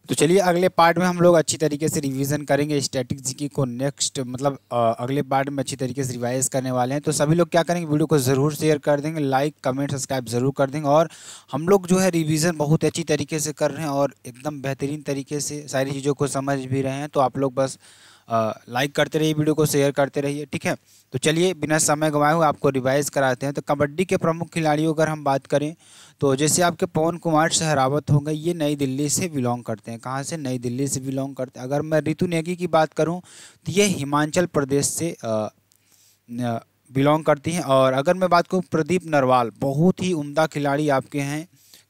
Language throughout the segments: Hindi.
तो चलिए अगले पार्ट में हम लोग अच्छी तरीके से रिवीजन करेंगे स्टैटिक जीके को। नेक्स्ट मतलब अगले पार्ट में अच्छी तरीके से रिवाइज करने वाले हैं। तो सभी लोग क्या करेंगे, वीडियो को ज़रूर शेयर कर देंगे, लाइक कमेंट सब्सक्राइब जरूर कर देंगे। और हम लोग जो है रिवीजन बहुत अच्छी तरीके से कर रहे हैं और एकदम बेहतरीन तरीके से सारी चीज़ों को समझ भी रहे हैं। तो आप लोग बस लाइक करते रहिए, वीडियो को शेयर करते रहिए, ठीक है। तो चलिए बिना समय गंवाए हुए आपको रिवाइज कराते हैं। तो कबड्डी के प्रमुख खिलाड़ियों अगर हम बात करें तो जैसे आपके पवन कुमार सहरावत हो गए, ये नई दिल्ली से बिलोंग करते हैं। कहाँ से? नई दिल्ली से बिलोंग करते हैं। अगर मैं रितु नेगी की बात करूँ तो ये हिमाचल प्रदेश से बिलोंग करती हैं। और अगर मैं बात करूँ प्रदीप नरवाल, बहुत ही उम्दा खिलाड़ी आपके हैं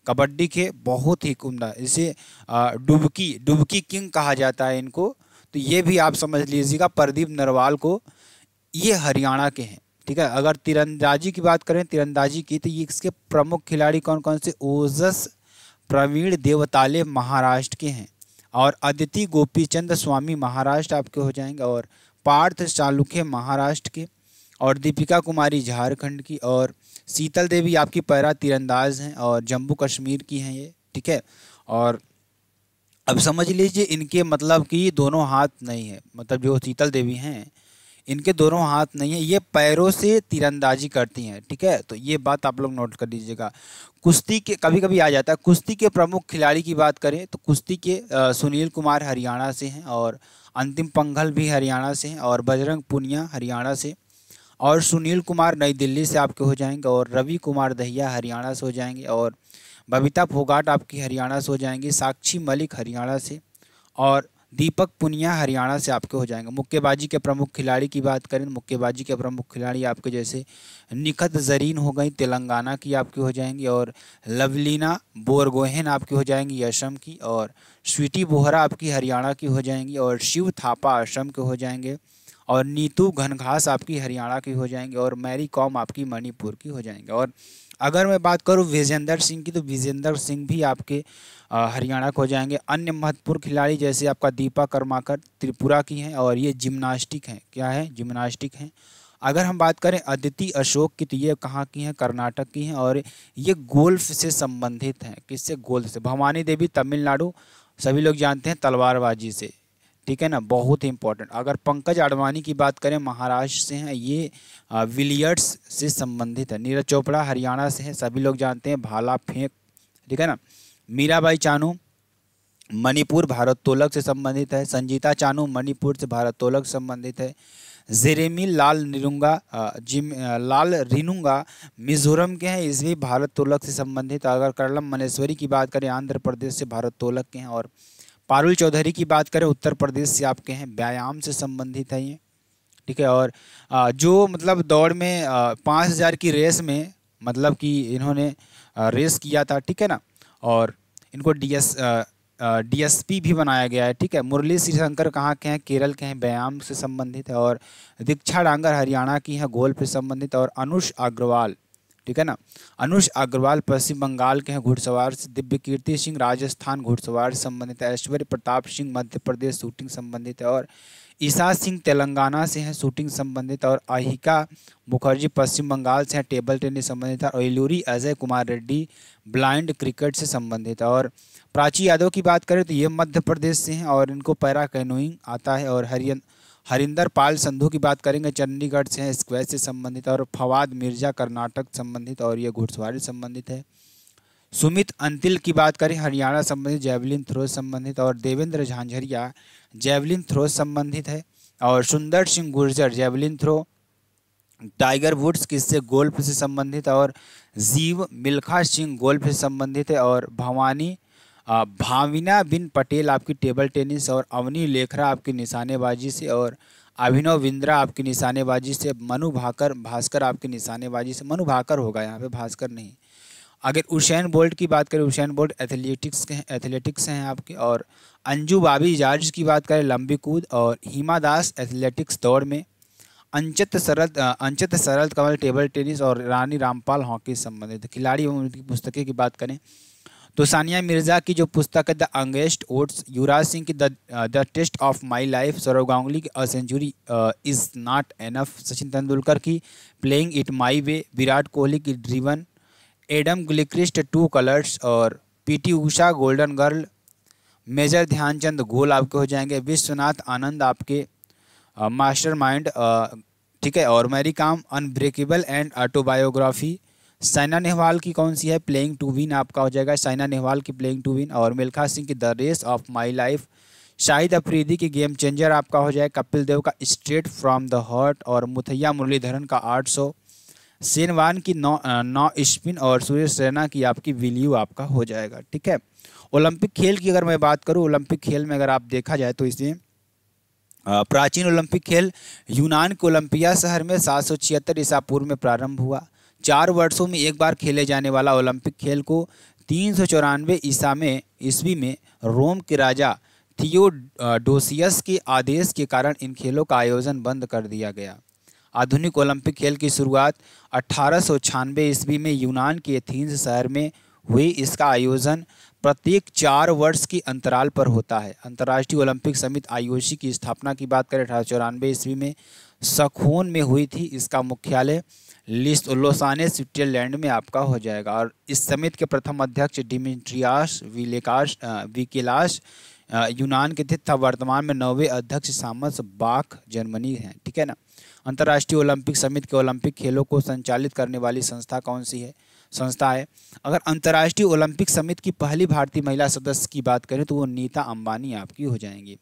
कबड्डी के, बहुत ही उम्दा। इसे डुबकी डुबकी किंग कहा जाता है इनको। तो ये भी आप समझ लीजिएगा प्रदीप नरवाल को, ये हरियाणा के हैं, ठीक है। अगर तीरंदाजी की बात करें, तीरंदाजी की, तो ये इसके प्रमुख खिलाड़ी कौन कौन से? ओजस प्रवीण देवताले महाराष्ट्र के हैं, और अदिति गोपीचंद स्वामी महाराष्ट्र आपके हो जाएंगे, और पार्थ चालुक्य महाराष्ट्र के, और दीपिका कुमारी झारखंड की, और शीतल देवी आपकी पैरा तीरंदाज हैं और जम्मू कश्मीर की हैं ये, ठीक है। और अब समझ लीजिए इनके मतलब कि दोनों हाथ नहीं है, मतलब जो शीतल देवी हैं इनके दोनों हाथ नहीं है, ये पैरों से तीरंदाजी करती हैं, ठीक है। तो ये बात आप लोग नोट कर लीजिएगा। कुश्ती के कभी कभी आ जाता है, कुश्ती के प्रमुख खिलाड़ी की बात करें तो कुश्ती के सुनील कुमार हरियाणा से हैं, और अंतिम पंघल भी हरियाणा से हैं, और बजरंग पुनिया हरियाणा से, और सुनील कुमार नई दिल्ली से आपके हो जाएंगे, और रवि कुमार दहिया हरियाणा से हो जाएंगे, और बबीता फोगाट आपकी हरियाणा से हो जाएंगी, साक्षी मलिक हरियाणा से, और दीपक पुनिया हरियाणा से आपके हो जाएंगे। मुक्केबाजी के प्रमुख खिलाड़ी की बात करें, मुक्केबाजी के प्रमुख खिलाड़ी आपके जैसे निखत जरीन हो गई तेलंगाना की आपकी हो जाएंगी, और लवलीना बोरगोहेन आपकी हो जाएंगी असम की, और स्वीटी बोहरा आपकी हरियाणा की हो जाएंगी, और शिव थापा असम के हो जाएंगे, और नीतू घनघास आपकी हरियाणा की हो जाएंगी, और मैरी कॉम आपकी मणिपुर की हो जाएंगे। और अगर मैं बात करूं विजेंदर सिंह की, तो विजेंदर सिंह भी आपके हरियाणा को हो जाएंगे। अन्य महत्वपूर्ण खिलाड़ी जैसे आपका दीपा कर्माकर त्रिपुरा की हैं, और ये जिम्नास्टिक हैं, क्या है? जिम्नास्टिक हैं। अगर हम बात करें अदिति अशोक की, तो ये कहाँ की हैं? कर्नाटक की हैं, और ये गोल्फ से संबंधित हैं। किससे? गोल्फ से। भवानी देवी तमिलनाडु, सभी लोग जानते हैं तलवारबाजी से, ठीक है ना, बहुत ही इंपॉर्टेंट। अगर पंकज आडवाणी की बात करें महाराष्ट्र से हैं, ये विलियर्ड्स से संबंधित है। नीरज चोपड़ा हरियाणा से हैं, सभी लोग जानते हैं भाला फेंक, ठीक है ना। मीराबाई चानू मणिपुर भारोत्तोलक से संबंधित है। संजीता चानू मणिपुर से भारोत्तोलक संबंधित है। जेरेमी लाल निरुंगा लाल रिनुंगा मिजोरम के हैं, इस भी भारोत्तोलक से संबंधित। अगर करलम मनेश्वरी की बात करें आंध्र प्रदेश से भारोत्तोलक के हैं। और पारुल चौधरी की बात करें उत्तर प्रदेश से आपके हैं, व्यायाम से संबंधित है ये, ठीक है। और जो मतलब दौड़ में 5000 की रेस में मतलब कि इन्होंने रेस किया था, ठीक है ना। और इनको डीएसपी भी बनाया गया है, ठीक है। मुरली श्रीशंकर कहाँ के हैं? केरल के हैं, व्यायाम से संबंधित है। और दीक्षा डांगर हरियाणा की हैं, गोल्फ से संबंधित। और अनुष अग्रवाल, ठीक है ना, अनुष अग्रवाल पश्चिम बंगाल के हैं, घुड़सवार से। दिव्य कीर्ति सिंह राजस्थान घुड़सवार से संबंधित है। ऐश्वर्य प्रताप सिंह मध्य प्रदेश शूटिंग संबंधित है। और ईशा सिंह तेलंगाना से हैं, शूटिंग संबंधित। और अहिका मुखर्जी पश्चिम बंगाल से हैं, टेबल टेनिस संबंधित है। और इलूरी अजय कुमार रेड्डी ब्लाइंड क्रिकेट से संबंधित है। और प्राची यादव की बात करें तो ये मध्य प्रदेश से हैं, और इनको पैरा कैनोइंग आता है। और हरिंदर पाल संधू की बात करेंगे चंडीगढ़ से हैं, स्क्वैश से संबंधित। और फवाद मिर्जा कर्नाटक संबंधित, और ये घुड़सवारी संबंधित है। सुमित अंतिल की बात करें हरियाणा संबंधित, जैवलिन थ्रो संबंधित। और देवेंद्र झांझरिया जैवलिन थ्रो संबंधित है। और Sundar Singh Gurjar javelin throw. Tiger Woods किससे? गोल्फ से संबंधित। और जीव मिल्खा सिंह गोल्फ से संबंधित है। और भाविना बिन पटेल आपकी टेबल टेनिस। और अवनी लेखरा आपकी निशानेबाजी से। और अभिनव बिंद्रा आपकी निशानेबाजी से। मनु भास्कर आपकी निशानेबाजी से। मनु भाकर होगा यहाँ पे, भास्कर नहीं। अगर उशैन बोल्ट की बात करें, उशैन बोल्ट एथलेटिक्स हैं आपके। और अंजू बाबी जॉर्ज की बात करें लंबी कूद। और हिमा दास एथलेटिक्स दौड़ में। अंचित सरल कमल टेबल टेनिस। और रानी रामपाल हॉकी संबंधित। खिलाड़ी एवं उनकी पुस्तकें की बात करें तो सानिया मिर्जा की जो पुस्तक है the against odds, Yuvraj Singh की the test of my life, Saurav Ganguly की a century is not enough, Sachin Tendulkar की playing it my way, Virat Kohli की driven, Adam Gilchrist true colours. और PT Usha golden girl, major Dhyanchand goal आपके हो जाएंगे। विश्वनाथ आनंद आपके मास्टरमाइंड, ठीक है। और Mary Kom unbreakable and autobiography. Saina Nehwal की कौन सी है, प्लेइंग टू विन आपका हो जाएगा, साइना नेहवाल की प्लेइंग टू विन। और मिल्खा सिंह की the race of my life. Shahid Afridi की गेम चेंजर आपका हो जाएगा। कपिल देव का स्ट्रेट फ्रॉम द हार्ट। और मुथैया मुरलीधरन का 800। सेनवान की नौ स्पिन। और सुरेश रैना की आपकी विल्यू आपका हो जाएगा, ठीक है। ओलंपिक खेल की अगर मैं बात करूं, ओलंपिक खेल में अगर आप देखा जाए तो इसे प्राचीन ओलंपिक खेल यूनान के ओलंपिया शहर में 776 ईसा पूर्व में प्रारंभ हुआ। 4 वर्षों में एक बार खेले जाने वाला ओलंपिक खेल को 394 ईस्वी में रोम के राजा थियोडोसियस के आदेश के कारण इन खेलों का आयोजन बंद कर दिया गया। आधुनिक ओलंपिक खेल की शुरुआत 1896 ईस्वी में यूनान के एथेंस शहर में हुई। इसका आयोजन प्रत्येक 4 वर्ष के अंतराल पर होता है। अंतर्राष्ट्रीय ओलंपिक समिति आईओसी की स्थापना की बात करें 1894 ईस्वी में सखोन में हुई थी। इसका मुख्यालय लोसाने स्विट्जरलैंड में आपका हो जाएगा। और इस समिति के प्रथम अध्यक्ष डिमिट्रियास विकेलास यूनान के थे तथा वर्तमान में 9वें अध्यक्ष सामस बाख जर्मनी हैं, ठीक है ना। अंतर्राष्ट्रीय ओलंपिक समिति के ओलंपिक खेलों को संचालित करने वाली संस्था कौन सी है, संस्था है। अगर अंतर्राष्ट्रीय ओलंपिक समिति की पहली भारतीय महिला सदस्य की बात करें तो वो नीता अंबानी आपकी हो जाएंगी।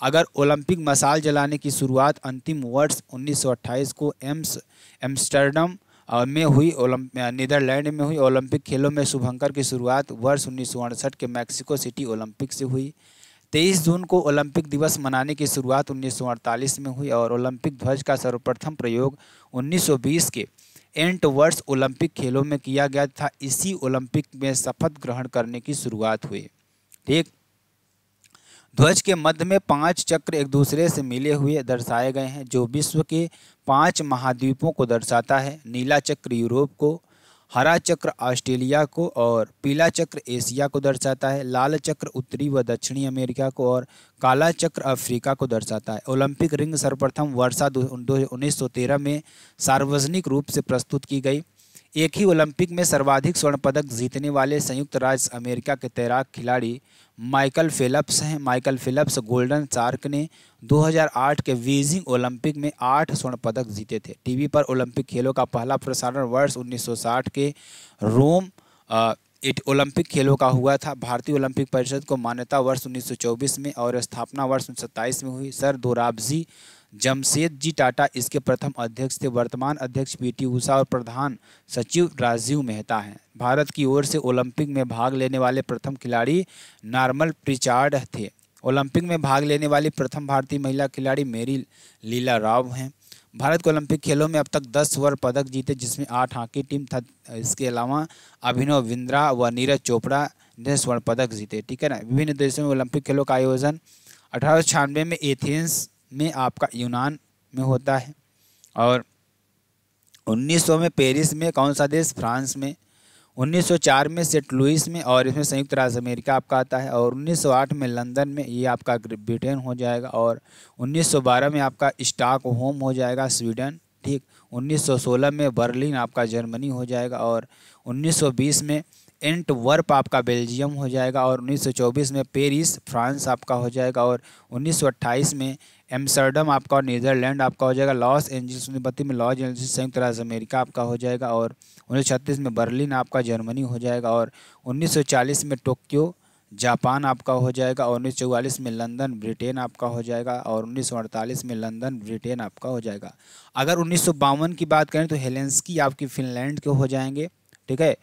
अगर ओलंपिक मशाल जलाने की शुरुआत अंतिम वर्ष 1928 को एम्स्टर्डम में हुई, नीदरलैंड में हुई। ओलंपिक खेलों में शुभंकर की शुरुआत वर्ष 1968 के मैक्सिको सिटी ओलंपिक से हुई। 23 जून को ओलंपिक दिवस मनाने की शुरुआत 1948 में हुई। और ओलंपिक ध्वज का सर्वप्रथम प्रयोग 1920 के वर्ष ओलंपिक खेलों में किया गया था। इसी ओलंपिक में शपथ ग्रहण करने की शुरुआत हुई, ठीक। ध्वज के मध्य में 5 चक्र एक दूसरे से मिले हुए दर्शाए गए हैं जो विश्व के 5 महाद्वीपों को दर्शाता है। नीला चक्र यूरोप को, हरा चक्र ऑस्ट्रेलिया को और पीला चक्र एशिया को दर्शाता है। लाल चक्र उत्तरी व दक्षिणी अमेरिका को और काला चक्र अफ्रीका को दर्शाता है। ओलंपिक रिंग सर्वप्रथम वर्षा 1913 में सार्वजनिक रूप से प्रस्तुत की गई। एक ही ओलंपिक में सर्वाधिक स्वर्ण पदक जीतने वाले संयुक्त राज्य अमेरिका के तैराक खिलाड़ी माइकल फेल्प्स हैं। माइकल फेल्प्स गोल्डन शार्क ने 2008 के बीजिंग ओलंपिक में 8 स्वर्ण पदक जीते थे। टीवी पर ओलंपिक खेलों का पहला प्रसारण वर्ष 1960 के रोम ओलंपिक खेलों का हुआ था। भारतीय ओलंपिक परिषद को मान्यता वर्ष 1924 में और स्थापना वर्ष 1927 में हुई। सर दोराबजी जमशेदजी टाटा इसके प्रथम अध्यक्ष थे। वर्तमान अध्यक्ष पीटी उषा और प्रधान सचिव राजीव मेहता हैं। भारत की ओर से ओलंपिक में भाग लेने वाले प्रथम खिलाड़ी नॉर्मन प्रिचार्ड थे। ओलंपिक में भाग लेने वाली प्रथम भारतीय महिला खिलाड़ी मेरी लीला राव हैं। भारत के ओलंपिक खेलों में अब तक 10 स्वर्ण पदक जीते जिसमें 8 हॉकी टीम था। इसके अलावा अभिनव बिंद्रा व नीरज चोपड़ा ने स्वर्ण पदक जीते, ठीक है ना। विभिन्न देशों में ओलंपिक खेलों का आयोजन 1896 में एथेंस में आपका यूनान में होता है। और 1900 में पेरिस में, कौन सा देश, फ्रांस में। 1904 में सेंट लुइस में और इसमें संयुक्त राज्य अमेरिका आपका आता है। और 1908 में लंदन में, ये आपका ब्रिटेन हो जाएगा। और 1912 में आपका स्टॉकहोम हो जाएगा स्वीडन, ठीक। 1916 में बर्लिन आपका जर्मनी हो जाएगा। और 1920 में एंटवर्प आपका बेल्जियम हो जाएगा। और 1924 में पेरिस फ्रांस आपका हो जाएगा। और 1928 में एम्स्टर्डम आपका और नीदरलैंड आपका हो जाएगा। लॉस एंजल्स 1932 में लॉस एंजल्स संयुक्त राज्य अमेरिका आपका हो जाएगा। और 1936 में बर्लिन आपका जर्मनी हो जाएगा। और 1940 में टोक्यो जापान आपका हो जाएगा। और 1944 में लंदन ब्रिटेन आपका हो जाएगा। और 1948 में लंदन ब्रिटेन आपका हो जाएगा। अगर 1952 की बात करें तो हेलेंस्की आपकी फिनलैंड के हो जाएंगे, ठीक है।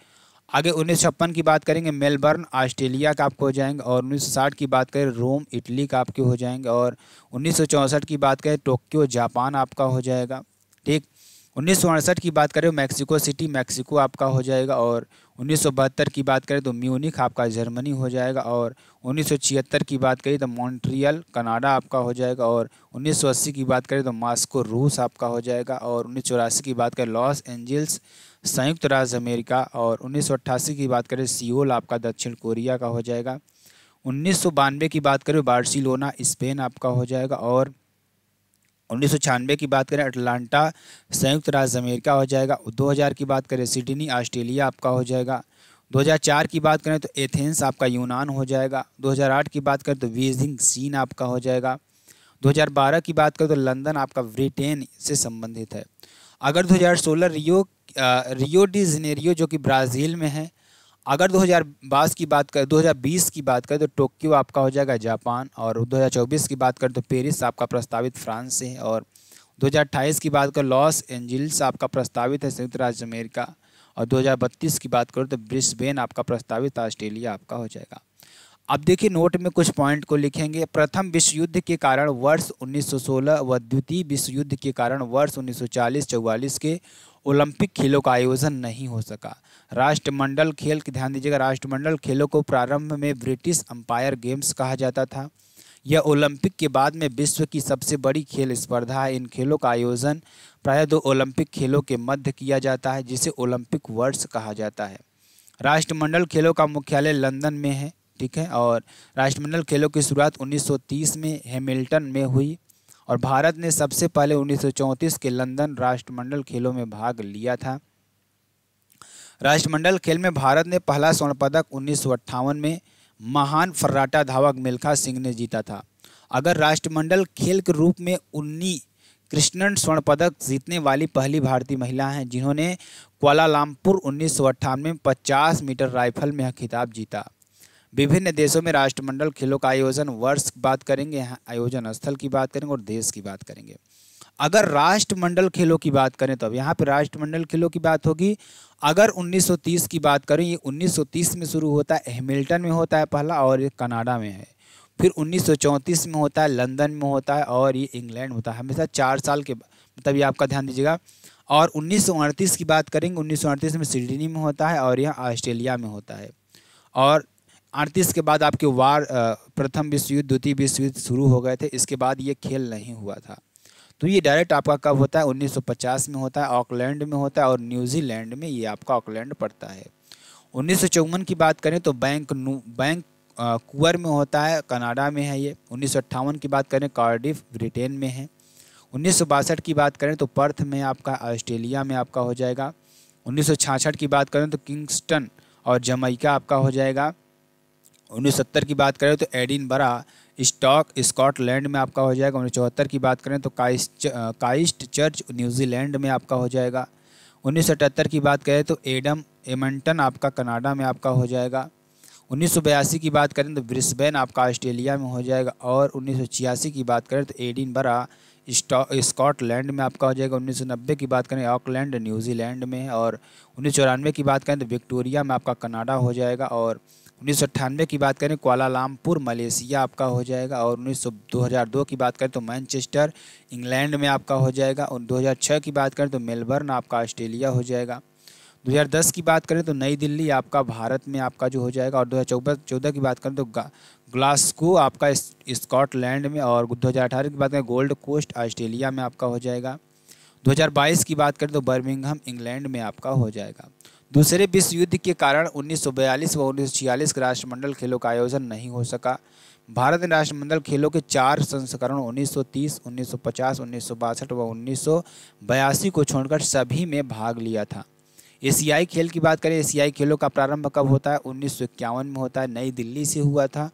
आगे 1956 की बात करेंगे मेलबर्न ऑस्ट्रेलिया का आपको हो जाएंगे। और 1960 की बात करें रोम इटली का आपके हो जाएंगे। और 1964 की बात करें टोक्यो जापान आपका हो जाएगा, ठीक। 1968 की बात करें मैक्सिको सिटी मैक्सिको आपका हो जाएगा। और 1972 की बात करें तो म्यूनिख आपका जर्मनी हो जाएगा। और 1976 की बात करें तो मॉन्ट्रियल कनाडा आपका हो जाएगा। और 1980 की बात करें तो मॉस्को रूस आपका हो जाएगा। और 1984 की बात करें लॉस एंजल्स संयुक्त राज्य अमेरिका। और 1988 की बात करें सियोल आपका दक्षिण कोरिया का हो जाएगा। 1992 की बात करें बार्सिलोना स्पेन आपका हो जाएगा। और 1996 की बात करें अटलांटा संयुक्त राज्य अमेरिका हो जाएगा। 2000 की बात करें सिडनी ऑस्ट्रेलिया आपका हो जाएगा। 2004 की बात करें तो एथेंस आपका यूनान हो जाएगा। 2008 की बात करें तो बीजिंग चीन आपका हो जाएगा। 2012 की बात करें तो लंदन आपका ब्रिटेन से संबंधित है। अगर 2016 रियो डी जनेरियो जो कि ब्राज़ील में है। अगर 2020 की बात करें तो टोक्यो आपका हो जाएगा जापान। और 2024 की बात करें तो पेरिस आपका प्रस्तावित फ्रांस से है। और 2028 की बात करें लॉस एंजल्स आपका प्रस्तावित है संयुक्त राज्य अमेरिका। और 2032 की बात करें तो ब्रिस्बेन आपका प्रस्तावित ऑस्ट्रेलिया आपका हो जाएगा। अब देखिए नोट में कुछ पॉइंट को लिखेंगे। प्रथम विश्व युद्ध के कारण वर्ष 1916 व द्वितीय विश्व युद्ध के कारण वर्ष 1940-44 के ओलंपिक खेलों का आयोजन नहीं हो सका। राष्ट्रमंडल खेल, ध्यान दीजिएगा, राष्ट्रमंडल खेलों को प्रारंभ में ब्रिटिश अंपायर गेम्स कहा जाता था। यह ओलंपिक के बाद में विश्व की सबसे बड़ी खेल स्पर्धा है। इन खेलों का आयोजन प्रायः 2 ओलंपिक खेलों के मध्य किया जाता है, जिसे ओलंपिक वर्ष कहा जाता है। राष्ट्रमंडल खेलों का मुख्यालय लंदन में है, ठीक है। और राष्ट्रमंडल खेलों की शुरुआत 1930 में हैमिल्टन में हुई। और भारत ने सबसे पहले 1934 के लंदन राष्ट्रमंडल खेलों में भाग लिया था। राष्ट्रमंडल खेल में भारत ने पहला स्वर्ण पदक 1958 में महान फर्राटा धावक मिल्खा सिंह ने जीता था। अगर राष्ट्रमंडल खेल के रूप में उन्नी कृष्णन स्वर्ण पदक जीतने वाली पहली भारतीय महिला हैं, जिन्होंने कुआलालंपुर 1998 में 50 मीटर राइफल में यह खिताब जीता। विभिन्न देशों में राष्ट्रमंडल खेलों का आयोजन वर्ष की बात करेंगे, यहाँ आयोजन स्थल की बात करेंगे और देश की बात करेंगे। अगर राष्ट्रमंडल खेलों की बात करें तो अब यहाँ पे राष्ट्रमंडल खेलों की बात होगी। अगर 1930 की बात करें, ये 1930 में शुरू होता है, हैमिल्टन में होता है पहला, और ये कनाडा में है। फिर 1934 में होता है, लंदन में होता है, और ये इंग्लैंड में होता है। हमेशा 4 साल के मतलब ये आपका ध्यान दीजिएगा। और 1938 की बात करेंगे, 1938 में सिडनी में होता है और यह ऑस्ट्रेलिया में होता है। और 38 के बाद आपके प्रथम विश्व युद्ध, द्वितीय विश्व युद्ध शुरू हो गए थे। इसके बाद ये खेल नहीं हुआ था। तो ये डायरेक्ट आपका कब होता है? 1950 में होता है, ऑकलैंड में होता है, और न्यूजीलैंड में ये आपका ऑकलैंड पड़ता है। 1954 की बात करें तो वैंकूवर में होता है, कनाडा में है ये। 1958 की बात करें कार्डिफ ब्रिटेन में है। 1962 की बात करें तो पर्थ में आपका ऑस्ट्रेलिया में आपका हो जाएगा। 1966 की बात करें तो किंगस्टन और जमैका आपका हो जाएगा। 1970 की बात करें तो एडिनबरा स्कॉटलैंड में आपका हो जाएगा। 1974 की बात करें तो काइस्ट चर्च न्यूजीलैंड में आपका हो जाएगा। 1978 की बात करें तो एडमंटन आपका कनाडा में आपका हो जाएगा। 1982 की बात करें तो ब्रिस्बेन आपका ऑस्ट्रेलिया में हो जाएगा। और 1986 की बात करें तो एडिनबरा स्कॉटलैंड में आपका हो जाएगा। 1990 की बात करें ऑकलैंड न्यूजीलैंड में है। और 1994 की बात करें तो विक्टोरिया में आपका कनाडा हो जाएगा। और 1998 की बात करें कुआलालंपुर मलेशिया आपका हो जाएगा। और 2002 की बात करें तो मैनचेस्टर इंग्लैंड में आपका हो जाएगा। और 2006 की बात करें तो मेलबर्न आपका ऑस्ट्रेलिया हो जाएगा। 2010 की बात करें तो नई दिल्ली आपका भारत में आपका जो हो जाएगा। और 2014 की बात करें तो ग्लासगो आपका स्कॉटलैंड में। और 2018 की बात करें गोल्ड कोस्ट ऑस्ट्रेलिया में आपका हो जाएगा। 2022 की बात करें तो बर्मिंघम इंग्लैंड में आपका हो जाएगा। दूसरे विश्व युद्ध के कारण 1942 व 1946 के राष्ट्रमंडल खेलों का आयोजन नहीं हो सका। भारत ने राष्ट्रमंडल खेलों के 4 संस्करण 1930, 1950, 1962 व 1982 को छोड़कर सभी में भाग लिया था। एशियाई खेल की बात करें, एशियाई खेलों का प्रारंभ कब होता है? 1951 में होता है, नई दिल्ली से हुआ था।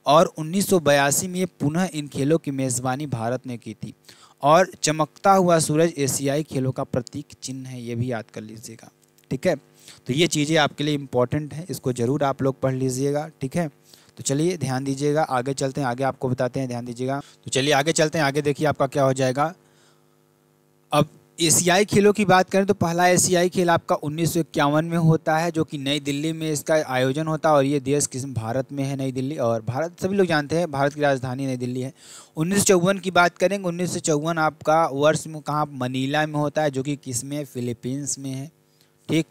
और 1982 में पुनः इन खेलों की मेज़बानी भारत ने की थी। और चमकता हुआ सूरज एशियाई खेलों का प्रतीक चिन्ह है, ये भी याद कर लीजिएगा, ठीक है। तो ये चीज़ें आपके लिए इम्पोर्टेंट हैं, इसको ज़रूर आप लोग पढ़ लीजिएगा, ठीक है। तो चलिए ध्यान दीजिएगा, आगे चलते हैं, आगे आपको बताते हैं, ध्यान दीजिएगा। तो चलिए आगे चलते हैं, आगे देखिए आपका क्या हो जाएगा। अब एशियाई खेलों की बात करें तो पहला एशियाई खेल आपका 1951 में होता है, जो कि नई दिल्ली में इसका आयोजन होता है। और ये देश किस भारत में है, नई दिल्ली। और भारत सभी लोग जानते हैं, भारत की राजधानी नई दिल्ली है। 1954 की बात करेंगे, 1954 आपका वर्ष में कहाँ? मनीला में होता है, जो कि किस में? फिलीपींस में है, ठीक।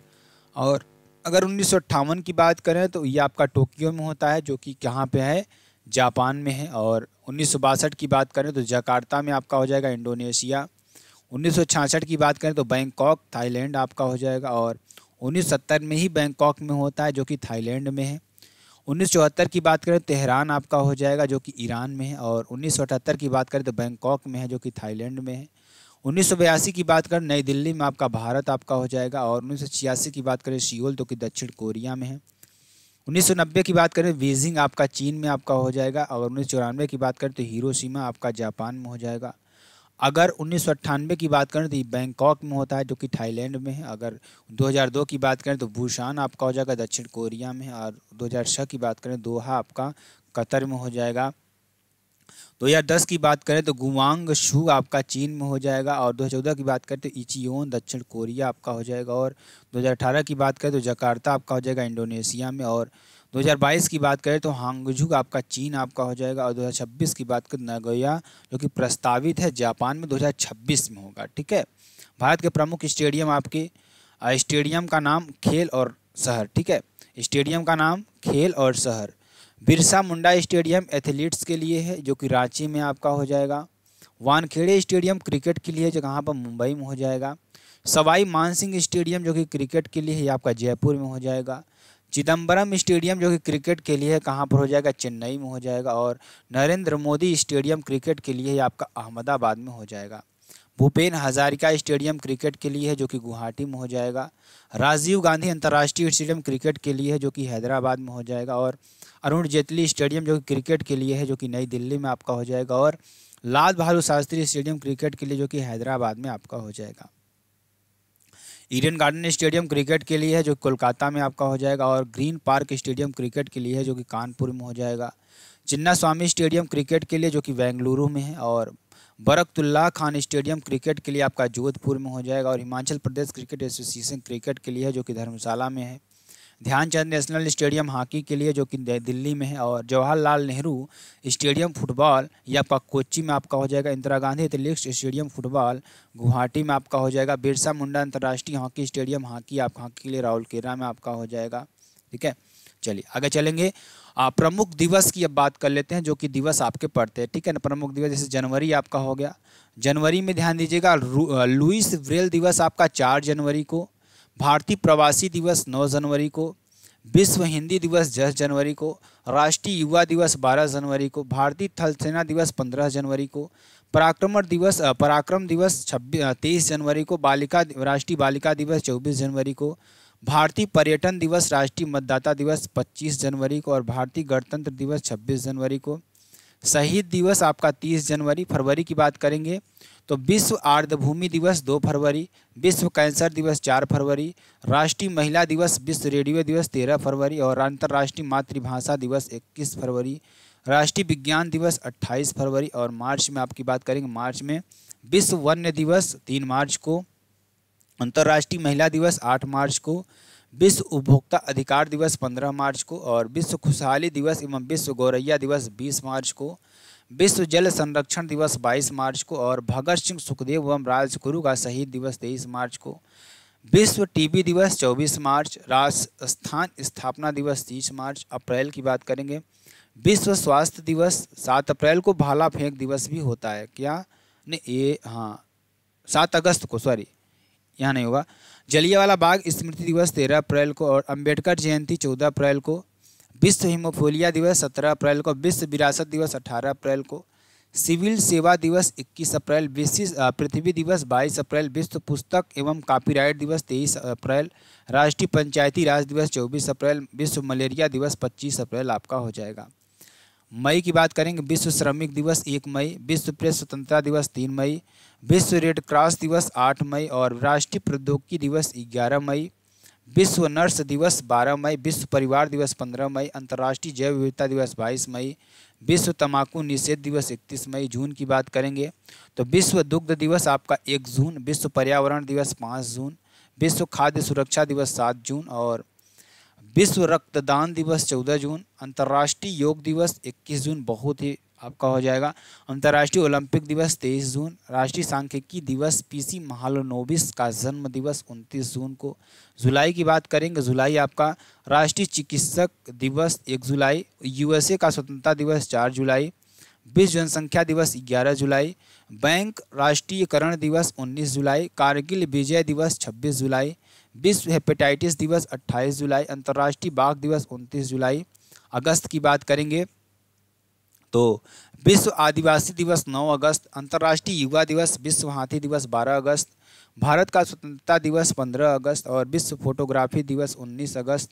और अगर 1958 की बात करें तो ये आपका टोक्यो में होता है, जो कि कहाँ पे है? जापान में है। और 1962 की बात करें तो जकार्ता में आपका हो जाएगा, इंडोनेशिया। 1966 की बात करें तो बैंकॉक थाईलैंड आपका हो जाएगा। और 1970 में ही बैंकॉक में होता है, जो कि थाईलैंड में है। 1974 की बात करें तो तेहरान आपका हो जाएगा, जो कि ईरान में है। और 1978 की बात करें तो बैंकॉक में है, जो कि थाईलैंड में है। 1982 की बात करें नई दिल्ली में आपका भारत आपका हो जाएगा। और 1986 की बात करें सियोल, जो कि दक्षिण कोरिया में है। 1990 की बात करें बीजिंग आपका चीन में आपका हो जाएगा। अगर 1994 की बात करें तो हिरोशिमा आपका जापान में हो जाएगा। अगर 1998 की बात करें तो ये बैंकॉक में होता है जो कि थाईलैंड में है। अगर 2002 की बात करें तो बुसान आपका हो जाएगा दक्षिण कोरिया में। और 2006 की बात करें दोहा आपका कतर में हो जाएगा। 2010 की बात करें तो गुआंगशू आपका चीन में हो जाएगा। और 2014 की बात करें तो इचियोन दक्षिण कोरिया आपका हो जाएगा। और 2018 की बात करें तो जकार्ता आपका हो जाएगा इंडोनेशिया में। और 2022 की बात करें तो हांगझू आपका चीन आपका हो जाएगा। और 2026 की बात करें नागोया जो कि प्रस्तावित है जापान में 2026 में होगा। ठीक है। भारत के प्रमुख स्टेडियम आपके स्टेडियम का नाम खेल और शहर। ठीक है, स्टेडियम का नाम खेल और शहर। बिरसा मुंडा स्टेडियम एथलीट्स के लिए है जो कि रांची में आपका हो जाएगा। वानखेड़े स्टेडियम क्रिकेट के लिए है जो कहाँ पर मुंबई में हो जाएगा। सवाई मानसिंह स्टेडियम जो कि क्रिकेट के लिए है आपका जयपुर में हो जाएगा। चिदम्बरम स्टेडियम जो कि क्रिकेट के लिए है कहाँ पर हो जाएगा, चेन्नई में हो जाएगा। और नरेंद्र मोदी स्टेडियम क्रिकेट के लिए है आपका अहमदाबाद में हो जाएगा। भूपेन हजारिका स्टेडियम क्रिकेट के लिए है जो कि गुवाहाटी में हो जाएगा। राजीव गांधी अंतर्राष्ट्रीय स्टेडियम क्रिकेट के लिए है जो कि हैदराबाद में हो जाएगा। और अरुण जेटली स्टेडियम जो कि क्रिकेट के लिए है जो कि नई दिल्ली में आपका हो जाएगा। और लाल बहादुर शास्त्री स्टेडियम क्रिकेट के लिए जो कि हैदराबाद में आपका हो जाएगा। ईडन गार्डन स्टेडियम क्रिकेट के लिए है जो कोलकाता में आपका हो जाएगा। और ग्रीन पार्क स्टेडियम क्रिकेट के लिए है जो कि कानपुर में हो जाएगा। चिन्ना स्वामी स्टेडियम क्रिकेट के लिए जो कि बेंगलुरु में है। और बरकतुल्लाह खान स्टेडियम क्रिकेट के लिए आपका जोधपुर में हो जाएगा। और Himachal Pradesh cricket association cricket के लिए है जो कि धर्मशाला में है। ध्यानचंद नेशनल स्टेडियम हॉकी के लिए जो कि दिल्ली में है। और जवाहरलाल नेहरू स्टेडियम फुटबॉल ये आपका कोच्चि में आपका हो जाएगा। Indira Gandhi athletics stadium football Guwahati में आपका हो जाएगा। बिरसा मुंडा अंतर्राष्ट्रीय हॉकी स्टेडियम हॉकी के लिए राउरकेला में आपका हो जाएगा। ठीक है, चलिए आगे चलेंगे। प्रमुख दिवस की अब बात कर लेते हैं जो कि दिवस आपके पड़ते हैं। ठीक है ना, प्रमुख दिवस जैसे जनवरी आपका हो गया। जनवरी में ध्यान दीजिएगा लुइस ब्रेल दिवस आपका 4 जनवरी को। भारतीय प्रवासी दिवस 9 जनवरी को। विश्व हिंदी दिवस 10 जनवरी को। राष्ट्रीय युवा दिवस 12 जनवरी को। भारतीय थल सेना दिवस 15 जनवरी को। पराक्रम दिवस 23 जनवरी को। राष्ट्रीय बालिका दिवस 24 जनवरी को। भारतीय पर्यटन दिवस राष्ट्रीय मतदाता दिवस 25 जनवरी को। और भारतीय गणतंत्र दिवस 26 जनवरी को। शहीद दिवस आपका 30 जनवरी। फरवरी की बात करेंगे तो विश्व आर्द्रभूमि दिवस 2 फरवरी। विश्व कैंसर दिवस 4 फरवरी। राष्ट्रीय महिला दिवस, विश्व रेडियो दिवस 13 फरवरी। और अंतर्राष्ट्रीय मातृभाषा दिवस 21 फरवरी। राष्ट्रीय विज्ञान दिवस 28 फरवरी। और मार्च में आपकी बात करेंगे, मार्च में विश्व वन्य दिवस 3 मार्च को। अंतर्राष्ट्रीय महिला दिवस 8 मार्च को। विश्व उपभोक्ता अधिकार दिवस 15 मार्च को। और विश्व खुशहाली दिवस एवं विश्व गौरैया दिवस 20 मार्च को। विश्व जल संरक्षण दिवस 22 मार्च को। और भगत सिंह सुखदेव एवं राजगुरु का शहीद दिवस 23 मार्च को। विश्व टीबी दिवस 24 मार्च। राजस्थान स्थापना दिवस 30 मार्च। अप्रैल की बात करेंगे, विश्व स्वास्थ्य दिवस 7 अप्रैल को। भाला फेंक दिवस भी होता है क्या, नहीं ये हाँ 7 अगस्त को, सॉरी यहाँ नहीं होगा। जलियांवाला बाग स्मृति दिवस 13 अप्रैल को। और अंबेडकर जयंती 14 अप्रैल को। विश्व हीमोफीलिया दिवस 17 अप्रैल को। विश्व विरासत दिवस 18 अप्रैल को। सिविल सेवा दिवस 21 अप्रैल। विश्व पृथ्वी दिवस 22 अप्रैल। विश्व पुस्तक एवं कॉपीराइट दिवस 23 अप्रैल। राष्ट्रीय पंचायती राज दिवस 24 अप्रैल। विश्व मलेरिया दिवस 25 अप्रैल आपका हो जाएगा। मई की बात करेंगे, विश्व श्रमिक दिवस 1 मई। विश्व प्रेस स्वतंत्रता दिवस 3 मई। विश्व रेड क्रॉस दिवस 8 मई। और राष्ट्रीय प्रौद्योगिकी दिवस 11 मई। विश्व नर्स दिवस 12 मई। विश्व परिवार दिवस 15 मई। अंतर्राष्ट्रीय जैव विविधता दिवस 22 मई। विश्व तंबाकू निषेध दिवस 31 मई। जून की बात करेंगे तो विश्व दुग्ध दिवस आपका 1 जून। विश्व पर्यावरण दिवस 5 जून। विश्व खाद्य सुरक्षा दिवस 7 जून। और विश्व रक्तदान दिवस 14 जून। अंतर्राष्ट्रीय योग दिवस 21 जून, बहुत ही आपका हो जाएगा। अंतर्राष्ट्रीय ओलंपिक दिवस 23 जून। राष्ट्रीय सांख्यिकी दिवस पीसी महालनोबिस का जन्म दिवस 29 जून को। जुलाई की बात करेंगे, जुलाई आपका राष्ट्रीय चिकित्सक दिवस 1 जुलाई। यूएसए का स्वतंत्रता दिवस 4 जुलाई। विश्व जनसंख्या दिवस 11 जुलाई। बैंक राष्ट्रीयकरण दिवस 19 जुलाई। कारगिल विजय दिवस 26 जुलाई। विश्व हेपेटाइटिस दिवस 28 जुलाई। अंतर्राष्ट्रीय बाघ दिवस 29 जुलाई। अगस्त की बात करेंगे तो विश्व आदिवासी दिवस 9 अगस्त। अंतर्राष्ट्रीय युवा दिवस, विश्व हाथी दिवस 12 अगस्त। भारत का स्वतंत्रता दिवस 15 अगस्त। और विश्व फोटोग्राफी दिवस 19 अगस्त।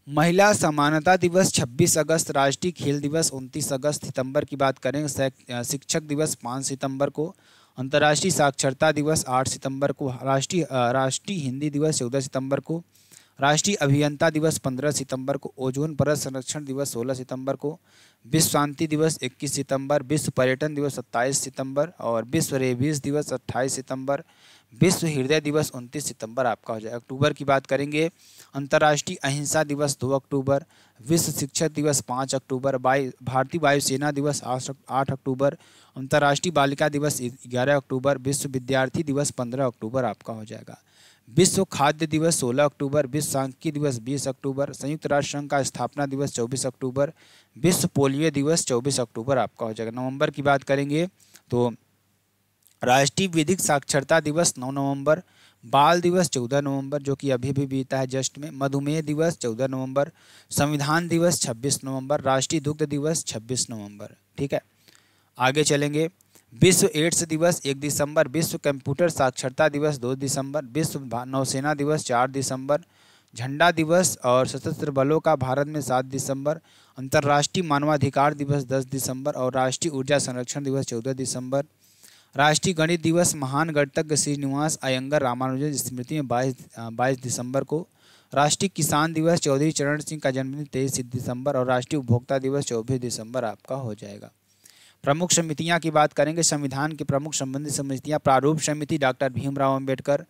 महिला समानता दिवस 26 अगस्त, राष्ट्रीय खेल दिवस 29 अगस्त। सितंबर की बात करें, शिक्षक दिवस 5 सितंबर को, अंतर्राष्ट्रीय साक्षरता दिवस 8 सितंबर को, राष्ट्रीय हिंदी दिवस 14 सितंबर को, राष्ट्रीय अभियंता दिवस 15 सितंबर को, ओजोन परत संरक्षण दिवस 16 सितंबर को, विश्व शांति दिवस 21 सितंबर, विश्व पर्यटन दिवस 27 सितंबर और विश्व रेबीज दिवस 28 सितंबर, विश्व हृदय दिवस 29 सितंबर आपका हो जाएगा। अक्टूबर की बात करेंगे, अंतर्राष्ट्रीय अहिंसा दिवस 2 अक्टूबर, विश्व शिक्षक दिवस 5 अक्टूबर, भारतीय वायुसेना दिवस 8 अक्टूबर, अंतर्राष्ट्रीय बालिका दिवस 11 अक्टूबर, विश्व विद्यार्थी दिवस 15 अक्टूबर आपका हो जाएगा। विश्व खाद्य दिवस 16 अक्टूबर, विश्व सांख्यिकी दिवस 20 अक्टूबर, संयुक्त राष्ट्र संघ का स्थापना दिवस 24 अक्टूबर, विश्व पोलियो दिवस 24 अक्टूबर आपका हो जाएगा। नवंबर की बात करेंगे तो राष्ट्रीय विधिक साक्षरता दिवस 9 नवंबर, बाल दिवस 14 नवंबर जो कि अभी भी बीता है जस्ट में, मधुमेह दिवस 14 नवंबर, संविधान दिवस 26 नवंबर, राष्ट्रीय दुग्ध दिवस 26 नवंबर। ठीक है, आगे चलेंगे। विश्व एड्स दिवस 1 दिसंबर, विश्व कंप्यूटर साक्षरता दिवस 2 दिसंबर, विश्व नौसेना दिवस 4 दिसंबर, झंडा दिवस और सशस्त्र बलों का भारत में 7 दिसंबर, अंतर्राष्ट्रीय मानवाधिकार दिवस 10 दिसंबर और राष्ट्रीय ऊर्जा संरक्षण दिवस 14 दिसंबर, राष्ट्रीय गणित दिवस महान गणितज्ञ श्रीनिवास अयंगर रामानुजन स्मृति में 22 दिसंबर को, राष्ट्रीय किसान दिवस चौधरी चरण सिंह का जन्मदिन 23 दिसंबर और राष्ट्रीय उपभोक्ता दिवस 24 दिसंबर आपका हो जाएगा। प्रमुख समितियां की बात करेंगे, संविधान की प्रमुख संबंधित समितियां, प्रारूप समिति डॉक्टर भीमराव अंबेडकर,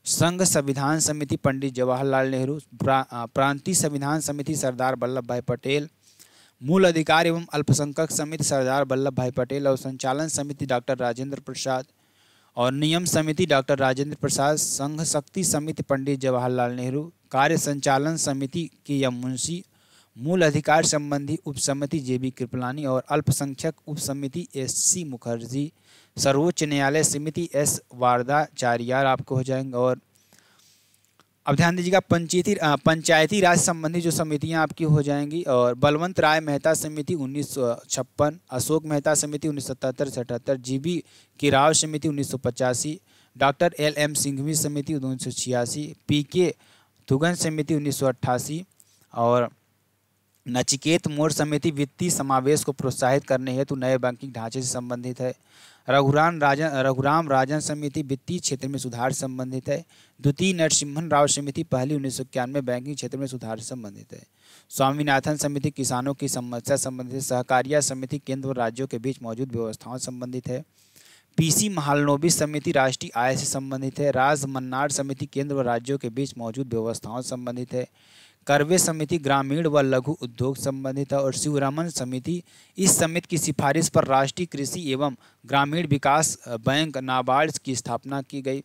संघ संविधान समिति पंडित जवाहरलाल नेहरू, प्रांतीय संविधान समिति सरदार वल्लभ भाई पटेल, मूल अधिकार एवं अल्पसंख्यक समिति सरदार वल्लभ भाई पटेल और संचालन समिति डॉक्टर राजेंद्र प्रसाद और नियम समिति डॉक्टर राजेंद्र प्रसाद, संघ शक्ति समिति पंडित जवाहरलाल नेहरू, कार्य संचालन समिति के एम मुंशी, मूल अधिकार संबंधी उपसमिति जेबी कृपलानी और अल्पसंख्यक उपसमिति एससी मुखर्जी, सर्वोच्च न्यायालय समिति एस वारदाचार्यार आपको हो जाएंगे। और अब ध्यान दीजिएगा, पंचायती राज संबंधी जो समितियां आपकी हो जाएंगी, और बलवंत राय मेहता समिति 1956, अशोक मेहता समिति 1977 से 78, जीबी की राव समिति 1985, डॉक्टर LM सिंघवी समिति 1986, PK थुगन समिति 1988 और नचिकेत मोर समिति वित्तीय समावेश को प्रोत्साहित करने हेतु नए बैंकिंग ढांचे से संबंधित है। रघुराम राजन समिति वित्तीय क्षेत्र में सुधार से संबंधित है। द्वितीय नरसिम्हन राव समिति पहली 1991 बैंकिंग क्षेत्र में सुधार से संबंधित है। स्वामीनाथन समिति किसानों की समस्या संबंधित है। सहकारिता समिति केंद्र और राज्यों के बीच मौजूद व्यवस्थाओं से संबंधित है। PC महालनोबिस समिति राष्ट्रीय आय से संबंधित है। राज मन्नार समिति केंद्र व राज्यों के बीच मौजूद व्यवस्थाओं से संबंधित है। करवे समिति ग्रामीण व लघु उद्योग संबंधित है। और शिवरमन समिति, इस समिति की सिफारिश पर राष्ट्रीय कृषि एवं ग्रामीण विकास बैंक नाबार्ड की स्थापना की गई।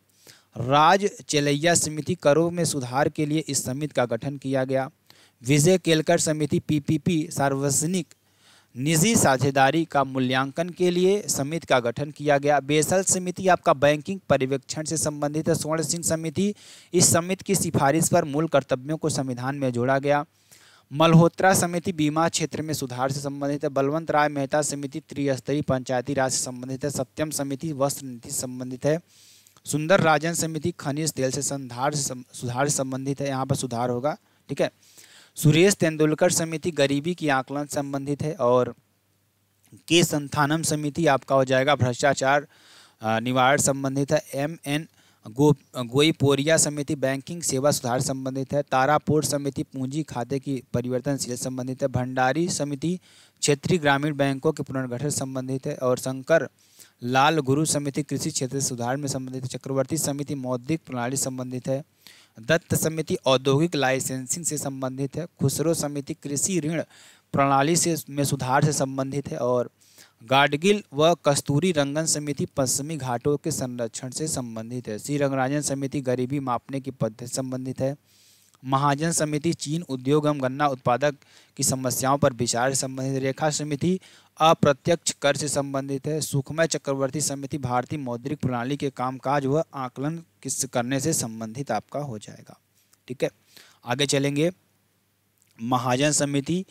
राज चेलैया समिति, करों में सुधार के लिए इस समिति का गठन किया गया। विजय केलकर समिति PPP सार्वजनिक निजी साझेदारी का मूल्यांकन के लिए समिति का गठन किया गया। बेसल समिति आपका बैंकिंग पर्यवेक्षण से संबंधित है। स्वर्ण सिंह समिति, इस समिति की सिफारिश पर मूल कर्तव्यों को संविधान में जोड़ा गया। मल्होत्रा समिति बीमा क्षेत्र में सुधार से संबंधित है। बलवंत राय मेहता समिति त्रिस्तरीय पंचायती राज से संबंधित है। सत्यम समिति वस्त्र नीति से संबंधित है। सुंदर राजन समिति खनिज तेल से सुधार से संबंधित है, यहाँ पर सुधार होगा। ठीक है। सुरेश तेंदुलकर समिति गरीबी की आकलन से संबंधित है। और के संथानम समिति आपका हो जाएगा भ्रष्टाचार निवारण संबंधित है। MN गोईपोरिया समिति बैंकिंग सेवा सुधार संबंधित है। तारापुर समिति पूंजी खाते की परिवर्तनशील संबंधित है। भंडारी समिति क्षेत्रीय ग्रामीण बैंकों के पुनर्गठन संबंधित है। और शंकर लाल गुरु समिति कृषि क्षेत्र सुधार में संबंधित है। चक्रवर्ती समिति मौद्रिक प्रणाली संबंधित है। दत्त समिति औद्योगिक लाइसेंसिंग से संबंधित है। खुसरो समिति कृषि ऋण प्रणाली में सुधार से संबंधित है। और गाडगिल व कस्तूरी रंगन समिति पश्चिमी घाटों के संरक्षण से संबंधित है। श्री रंगराजन समिति गरीबी मापने की पद्धति से संबंधित है। महाजन समिति चीन उद्योग एवं गन्ना उत्पादक की समस्याओं पर विचार से संबंधित। रेखा समिति अप्रत्यक्ष कर से संबंधित है। सुखमय चक्रवर्ती समिति भारतीय मौद्रिक प्रणाली के कामकाज व आकलन करने से संबंधित आपका हो जाएगा। ठीक है, आगे चलेंगे। महाजन समिति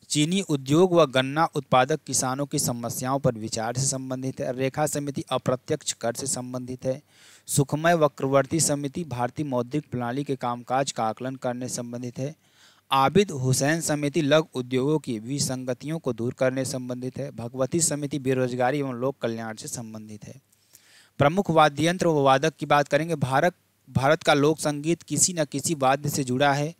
चीनी उद्योग व गन्ना उत्पादक किसानों की समस्याओं पर विचार से संबंधित है। रेखा समिति अप्रत्यक्ष कर से संबंधित है। सुखमय वक्रवर्ती समिति भारतीय मौद्रिक प्रणाली के कामकाज का आकलन करने से संबंधित है। आबिद हुसैन समिति लघु उद्योगों की विसंगतियों को दूर करने संबंधित है। भगवती समिति बेरोजगारी एवं लोक कल्याण से संबंधित है। प्रमुख वाद्य यंत्र व वादक की बात करेंगे। भारत का लोक संगीत किसी न किसी वाद्य से जुड़ा है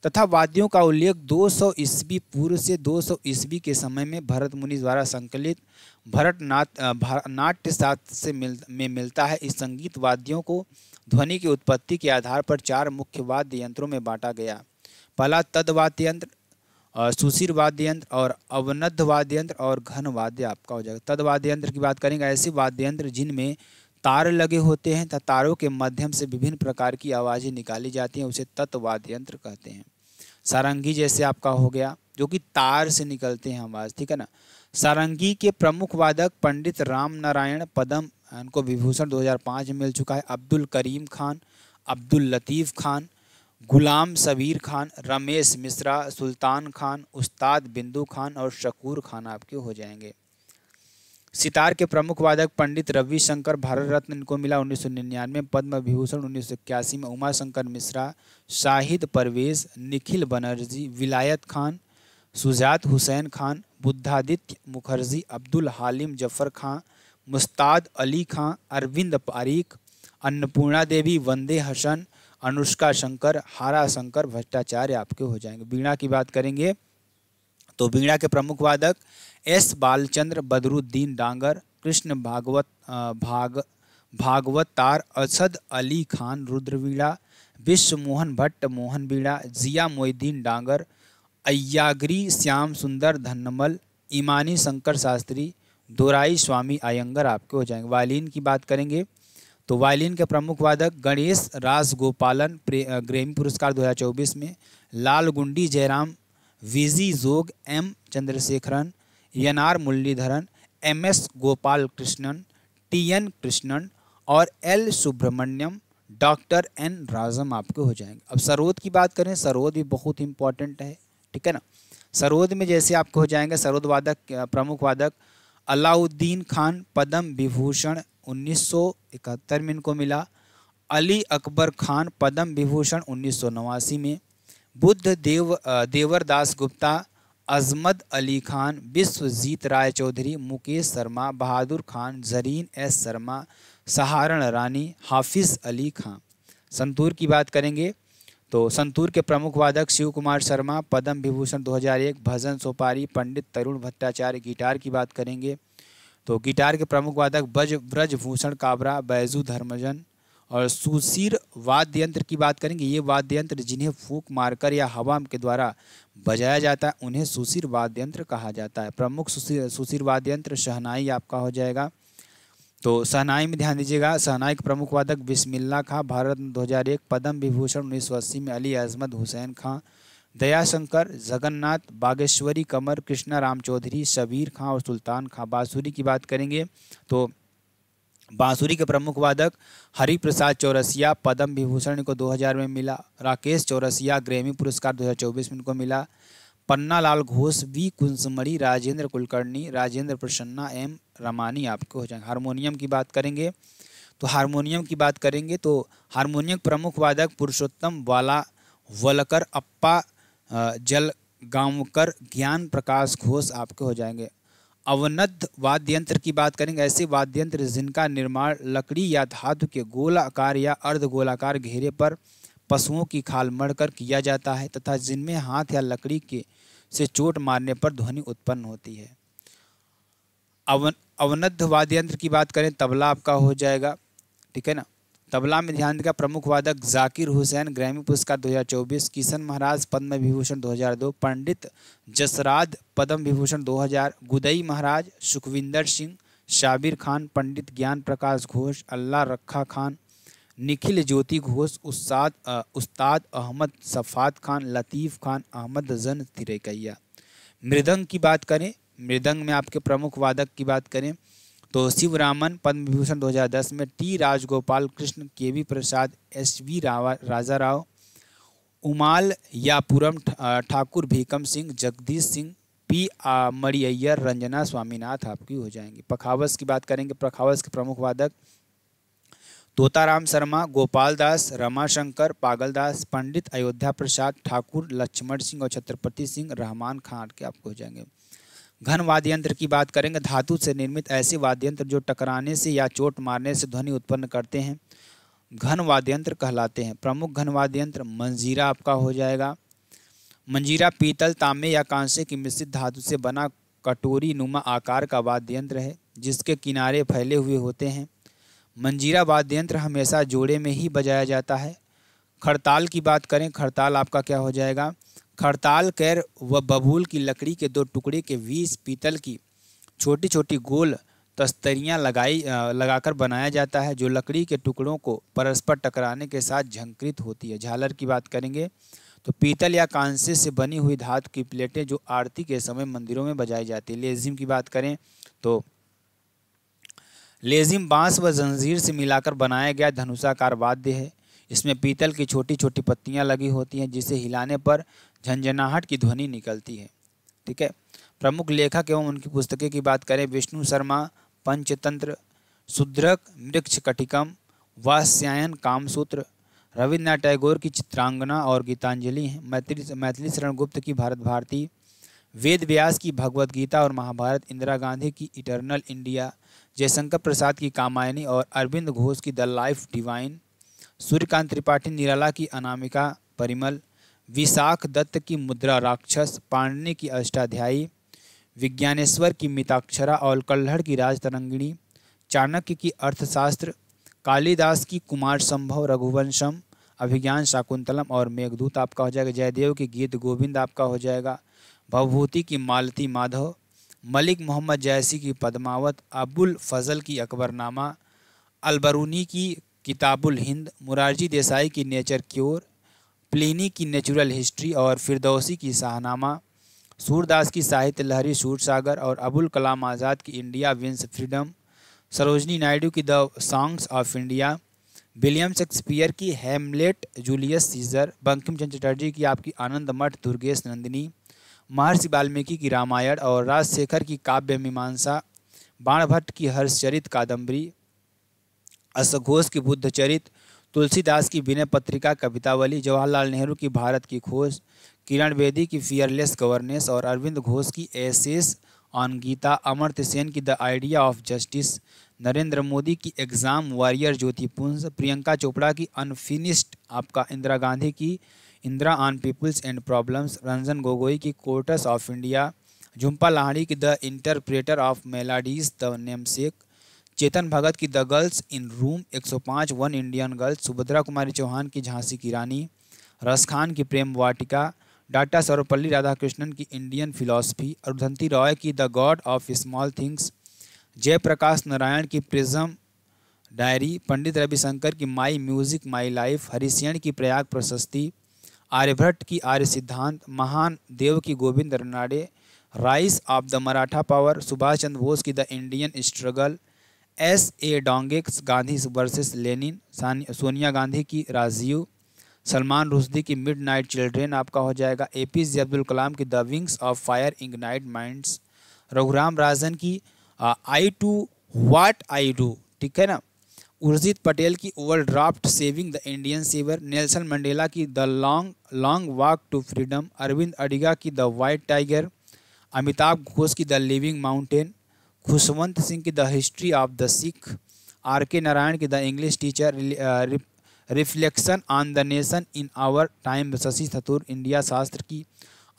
तथा वाद्यों का उल्लेख 200 ईस्वी पूर्व से 200 ईस्वी के समय में भरत मुनि द्वारा संकलित नाट्य शास्त्र से मिलता है। इस संगीत वाद्यों को ध्वनि की उत्पत्ति के आधार पर 4 मुख्य वाद्य यंत्रों में बांटा गया। पहला तद वाद्य यंत्र, सुशिर वाद्य यंत्र और अवनद्ध वाद्य यंत्र और घन वाद्य आपका हो जाएगा। तद वाद्य यंत्र की बात करेंगे, ऐसे वाद्य यंत्र जिनमें तार लगे होते हैं तथा तारों के माध्यम से विभिन्न प्रकार की आवाज़ें निकाली जाती हैं, उसे तत् वाद्य यंत्र कहते हैं। सारंगी जैसे आपका हो गया, जो कि तार से निकलते हैं आवाज़, ठीक है ना। सारंगी के प्रमुख वादक पंडित राम नारायण पदम, इनको विभूषण 2005 में मिल चुका है। अब्दुल करीम खान, अब्दुल लतीफ़ खान, गुलाम सबीर खान, रमेश मिश्रा, सुल्तान खान, उस्ताद बिंदु खान और शकूर खान आपके हो जाएंगे। सितार के प्रमुख वादक पंडित रविशंकर, भारत रत्न इनको मिला 1999, पद्म विभूषण 1981 में। उमा शंकर मिश्रा, शाहिद परवेज, निखिल बनर्जी, विलायत खान, सुजात हुसैन खान, बुद्धादित्य मुखर्जी, अब्दुल हालिम जफर खां, मुस्ताद अली खां, अरविंद पारीक, अन्नपूर्णा देवी, वंदे हसन, अनुष्का शंकर, हारा शंकर भट्टाचार्य आपके हो जाएंगे। बीणा की बात करेंगे तो बीणा के प्रमुख वादक एस बालचंद्र, बदरुद्दीन डांगर, कृष्ण भागवतार, असद अली खान रुद्रवीणा, विश्व मोहन भट्ट मोहन बीणा, जिया मोइद्दीन डांगर, अय्यागिरी श्याम सुंदर धन्नमल, इमानी शंकर शास्त्री, दोराई स्वामी अयंगर आपके हो जाएंगे। वायलिन की बात करेंगे तो वायलिन के प्रमुख वादक गणेश राजगोपालन, ग्रैमी पुरस्कार 2024 में। Lalgudi Jayaram, VG Jog, M Chandrasekaran, NR Muralidharan, MS Gopal Krishnan, TN Krishnan और L Subramaniam, doctor N Rajam आपके हो जाएंगे। अब सरोद की बात करें, सरोद भी बहुत इंपॉर्टेंट है, ठीक है ना। सरोद में जैसे आपको हो जाएंगे, सरोद वादक प्रमुख वादक अलाउद्दीन खान, पद्म विभूषण 1971 में इनको मिला। अली अकबर खान, पद्म विभूषण 1989 में। बुद्ध देवरदास गुप्ता, अजमत अली खान, विश्वजीत राय चौधरी, मुकेश शर्मा, बहादुर खान, जरीन एस शर्मा, सहारण रानी, हाफिज अली खान। संतूर की बात करेंगे तो संतूर के प्रमुख वादक शिव कुमार शर्मा, पद्म विभूषण 2001, भजन सोपारी, पंडित तरुण भट्टाचार्य। गिटार की बात करेंगे तो गिटार के प्रमुख वादक ब्रजभूषण काबरा, बैजू धर्मजन। और सुशिर वाद्य यंत्र की बात करेंगे, ये वाद्य यंत्र जिन्हें फूंक मारकर या हवा के द्वारा बजाया जाता है उन्हें सुशिर वाद्य यंत्र कहा जाता है। प्रमुख सुशिर वाद्य यंत्र शहनाई आपका हो जाएगा। तो शहनाई में ध्यान दीजिएगा, शहनाई के प्रमुख वादक बिस्मिल्लाह खां, भारत 2001, पद्म विभूषण 1980 में अली अजमत हुसैन खां, दयाशंकर, जगन्नाथ, बागेश्वरी कमर, कृष्णा राम चौधरी, शबीर खां और सुल्तान खां। बांसुरी की बात करेंगे तो बांसुरी के प्रमुख वादक हरि प्रसाद चौरसिया, पद्म विभूषण इनको 2000 में मिला। राकेश चौरसिया, ग्रैमी पुरस्कार 2024 में इनको मिला। पन्ना लाल घोष, वी कुंसमणि, राजेंद्र कुलकर्णी, राजेंद्र प्रसन्ना, एम रमानी आपके हो जाएंगे। हारमोनियम की बात करेंगे तो हारमोनियम प्रमुख वादक पुरुषोत्तम वाला वलकर, अप्पा जलगांवकर, ज्ञान प्रकाश घोष आपके हो जाएंगे। अवनद्ध वाद्य यंत्र की बात करेंगे, ऐसे वाद्य यंत्र जिनका निर्माण लकड़ी या धातु के गोलाकार या अर्धगोलाकार घेरे पर पशुओं की खाल मढ़कर किया जाता है तथा जिनमें हाथ या लकड़ी के से चोट मारने पर ध्वनि उत्पन्न होती है। अवनद्ध वाद्य यंत्र की बात करें, तबला आपका हो जाएगा, ठीक है ना। तबला में ध्यान देगा, प्रमुख वादक जाकिर हुसैन, ग्रैमी पुरस्कार 2024, किशन महाराज, पद्म विभूषण 2002, पंडित जसराज, पद्म विभूषण 2000, गुदई महाराज, सुखविंदर सिंह, शाबिर खान, पंडित ज्ञान प्रकाश घोष, अल्लाह रखा खान, निखिल ज्योति घोष, उस्ताद अहमद सफ़ात खान, लतीफ़ खान, अहमद जन तिरकैया। मृदंग की बात करें, मृदंग में आपके प्रमुख वादक की बात करें तो शिवरामन, पद्म विभूषण 2010 में। टी राजगोपाल कृष्ण, केवी प्रसाद, एसवी राजा राव, उमाल यापुरम ठाकुर, भीकम सिंह, जगदीश सिंह, पी मणि अय्यर, रंजना स्वामीनाथ आपकी हो जाएंगे। पखावज की बात करेंगे, पखावज के प्रमुख वादक तोताराम शर्मा, गोपाल दास, रमाशंकर, पागल दास, पंडित अयोध्या प्रसाद, ठाकुर लक्ष्मण सिंह और छत्रपति सिंह रहमान खान के आपको हो जाएंगे। घन वाद्य यंत्र की बात करेंगे, धातु से निर्मित ऐसे वाद्य यंत्र जो टकराने से या चोट मारने से ध्वनि उत्पन्न करते हैं घन वाद्य यंत्र कहलाते हैं। प्रमुख घन वाद्य यंत्र मंजीरा आपका हो जाएगा। मंजीरा पीतल, तांबे या कांसे की मिश्रित धातु से बना कटोरी नुमा आकार का वाद्य यंत्र है जिसके किनारे फैले हुए होते हैं। मंजीरा वाद्य यंत्र हमेशा जोड़े में ही बजाया जाता है। खड़ताल की बात करें, खड़ताल आपका क्या हो जाएगा। खड़ताल कैर व बबूल की लकड़ी के दो टुकड़े के बीच पीतल की छोटी छोटी गोल तस्तरियां लगाकर बनाया जाता है जो लकड़ी के टुकड़ों को परस्पर टकराने के साथ झंकृत होती है। झालर की बात करेंगे तो पीतल या कांसे से बनी हुई धातु की प्लेटें जो आरती के समय मंदिरों में बजाई जाती है। लेजिम की बात करें तो लेजिम बांस व जंजीर से मिलाकर बनाया गया धनुषाकार वाद्य है। इसमें पीतल की छोटी छोटी पत्तियां लगी होती हैं जिसे हिलाने पर झंझनाहट की ध्वनि निकलती है। ठीक है। प्रमुख लेखक एवं उनकी पुस्तकें की बात करें, विष्णु शर्मा पंचतंत्र, शुद्रक मृक्षकटिकम, वात्स्यायन कामसूत्र, रविन्द्रनाथ टैगोर की चित्रांगना और गीतांजलि हैं। मैथिली शरण गुप्त की भारत भारती, वेद व्यास की भगवद गीता और महाभारत, इंदिरा गांधी की इटर्नल इंडिया, जयशंकर प्रसाद की कामायनी और अरविंद घोष की the life divine, Suryakant Tripathi Nirala की अनामिका परिमल, विशाख दत्त की मुद्रा राक्षस, पाणिनि की अष्टाध्यायी, विज्ञानेश्वर की मिताक्षरा और कल्हड़ की राजतरंगिणी, चाणक्य की अर्थशास्त्र, कालिदास की कुमार संभव, रघुवंशम, अभिज्ञान शाकुंतलम और मेघदूत आपका हो जाएगा। जयदेव की गीत गोविंद आपका हो जाएगा। भवभूति की मालती माधव, मलिक मोहम्मद जैसी की पद्मावत, अबुल फजल की अकबरनामा, अलबरूनी की किताबुल हिंद, मुरारजी देसाई की नेचर क्योर, प्लिनी की नेचुरल हिस्ट्री और फिरदौसी की शाहनामा, सूरदास की साहित्य लहरी सूरसागर और अबुल कलाम आज़ाद की India wins freedom, Sarojini Naidu की the songs of India, William Shakespeare की Hamlet, Julius Caesar, Bankim Chandra Chatterjee की आपकी आनंद मठ, दुर्गेश नंदिनी, महर्षि वाल्मीकि की रामायण और राजशेखर की काव्य मीमांसा, बाणभट्ट की हर्षचरित कादम्बरी, अशोघोष की बुद्धचरित, तुलसीदास की विनय पत्रिका कवितावली, जवाहरलाल नेहरू की भारत की खोज, किरण बेदी की फियरलेस गवर्नेंस और अरविंद घोष की एसेस ऑन गीता, अमर्त्य सेन की the idea of justice, Narendra Modi की एग्जाम वॉरियर ज्योतिपुंज, प्रियंका चोपड़ा की अनफिनिश्ड आपका, इंदिरा गांधी की Indira on peoples and problems, Ranjan Gogoi की courts of India, Jhumpa Lahiri की the interpreter of maladies the namesake, Chetan Bhagat की the girls in room 105 one Indian girls, Subhadra Kumari Chauhan की झांसी की रानी, रस खान की प्रेम वाटिका, डॉक्टर सर्वपल्ली राधाकृष्णन की इंडियन फिलॉसफी, अरुंधति रॉय की the god of small things, Jayaprakash Narayan की प्रिज्म डायरी, पंडित रविशंकर की my music my life, Harisena की प्रयाग प्रशस्ति, आर्यभट्ट की आर्य सिद्धांत, महान देव की Govind Ranade, rise of the Maratha power, Subhash Chandra Bose की द इंडियन स्ट्रगल, S.A. डोंगेक्स गांधी वर्सेस लेनिन, सोनिया गांधी की राजीव, सलमान रुश्दी की मिडनाइट चिल्ड्रेन आपका हो जाएगा। APJ अब्दुल कलाम की the wings of fire ignite minds, Raghuram Rajan की I do what I do, ठीक है ना। उर्जित पटेल की overdraft saving the Indian saver, Nelson Mandela की the long walk to freedom, Arvind Adiga की the white tiger, Amitabh Ghosh की the living mountain, Khushwant Singh की the history of the Sikhs, R.K. Narayan की the English teacher, reflection on the nation in our time, Shashi Tharoor India Shastra की,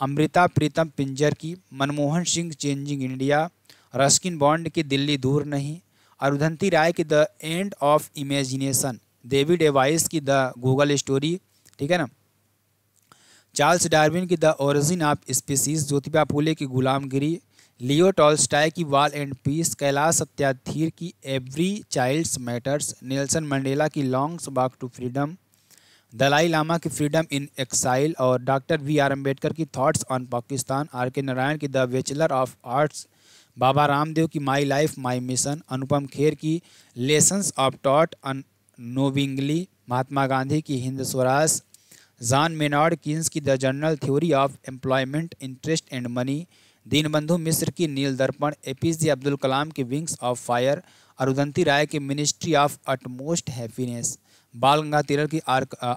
अमृता प्रीतम पिंजर की, Manmohan Singh changing India, Ruskin Bond की दिल्ली दूर नहीं, अरुंधति राय की the end of imagination, David Vise की द गूगल स्टोरी, ठीक है ना। चार्ल्स डार्विन की the origin of species, Jyotiba Phule की गुलामगिरी, लियो टॉल्स्टॉय की war and peace, Kailash Satyarthi की every child's matters, Nelson Mandela की long walk to freedom, Dalai Lama की फ्रीडम इन एक्साइल और डॉक्टर V.R. अम्बेडकर की thoughts on Pakistan, R.K. Narayan की the bachelor of arts, Baba Ramdev की my life my mission, Anupam Kher की lessons of taught unknowingly, Mahatma Gandhi की Hind Swaraj, John Maynard Keynes की the general theory of employment interest and money, Dinbandhu Mitra की नील दर्पण, एपीजे अब्दुल कलाम की wings of fire, Arundhati Roy की मिनिस्ट्री ऑफ अटमोस्ट हैप्पीनेस, बाल गंगाधर तिलक की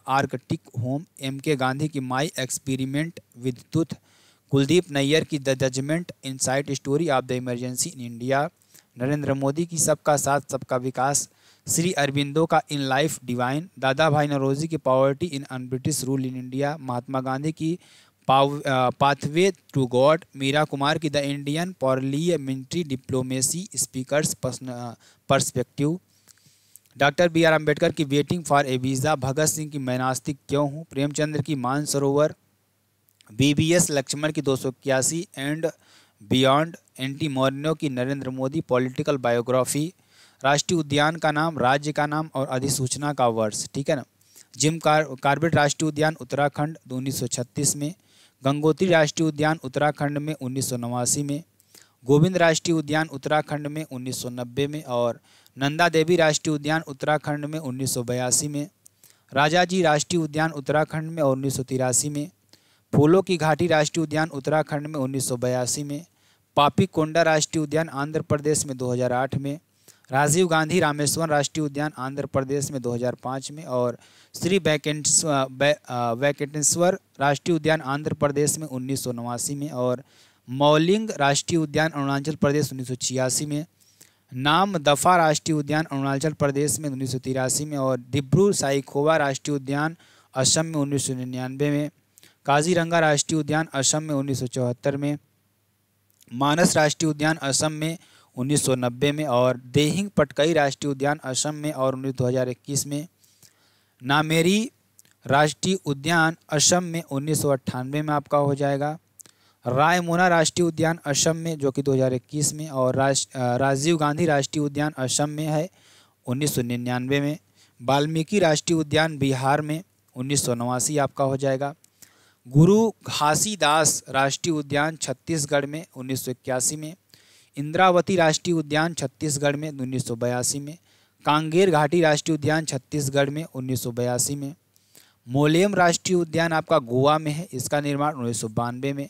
Arctic home, M K Gandhi की माई एक्सपेरिमेंट विद टूथ, कुलदीप नैयर की the judgement inside story of the emergency in India, Narendra Modi की सबका साथ सबका विकास, श्री अरबिंदो का इन लाइफ डिवाइन, दादा भाई नौरोजी की poverty in un British rule in India, Mahatma Gandhi की pathway to God, Meira Kumar की the Indian parliamentary diplomacy speakers perspective, doctor B R Ambedkar की waiting for a visa, Bhagat Singh की मैं नास्तिक क्यों हूँ, प्रेमचंद्र की मानसरोवर, बीबीएस लक्ष्मण की 281 एंड बियॉन्ड, एंटी मोर्नो की नरेंद्र मोदी पॉलिटिकल बायोग्राफी, राष्ट्रीय उद्यान का नाम, राज्य का नाम और अधिसूचना का वर्ष, ठीक है ना। जिम कार्बेट राष्ट्रीय उद्यान उत्तराखंड 1936 में, गंगोत्री राष्ट्रीय उद्यान उत्तराखंड में 1989 में, गोविंद राष्ट्रीय उद्यान उत्तराखंड में 1990 में और नंदा देवी राष्ट्रीय उद्यान उत्तराखंड में 1982 में, राजाजी राष्ट्रीय उद्यान उत्तराखंड में 1983 में, फूलों की घाटी राष्ट्रीय उद्यान उत्तराखंड में 1982 में, पापी कोंडा राष्ट्रीय उद्यान आंध्र प्रदेश में 2008 में, राजीव गांधी रामेश्वरम राष्ट्रीय उद्यान आंध्र प्रदेश में 2005 में और श्री वेंकटेश्वर राष्ट्रीय उद्यान आंध्र प्रदेश में 1989 में और मौलिंग राष्ट्रीय उद्यान अरुणाचल प्रदेश 1986 में, नाम दफा राष्ट्रीय उद्यान अरुणाचल प्रदेश में 1983 में और दिब्रू साइखोवा राष्ट्रीय उद्यान असम में 1999 में, काजीरंगा राष्ट्रीय उद्यान असम में 1974 में, मानस राष्ट्रीय उद्यान असम में 1990 में और देहिंग पटकई राष्ट्रीय उद्यान असम में और 2021 में, नामेरी राष्ट्रीय उद्यान असम में 1998 में आपका हो जाएगा, रायमोना राष्ट्रीय उद्यान असम में जो कि 2021 में और राजीव गांधी राष्ट्रीय उद्यान असम में है 1999 में, वाल्मीकि राष्ट्रीय उद्यान बिहार में 1989 आपका हो जाएगा, गुरु घासीदास राष्ट्रीय उद्यान छत्तीसगढ़ में 1981 में, इंद्रावती राष्ट्रीय उद्यान छत्तीसगढ़ में 1982 में, कांगेर घाटी राष्ट्रीय उद्यान छत्तीसगढ़ में 1982 में, मोलेम राष्ट्रीय उद्यान आपका गोवा में है, इसका निर्माण 1992 में,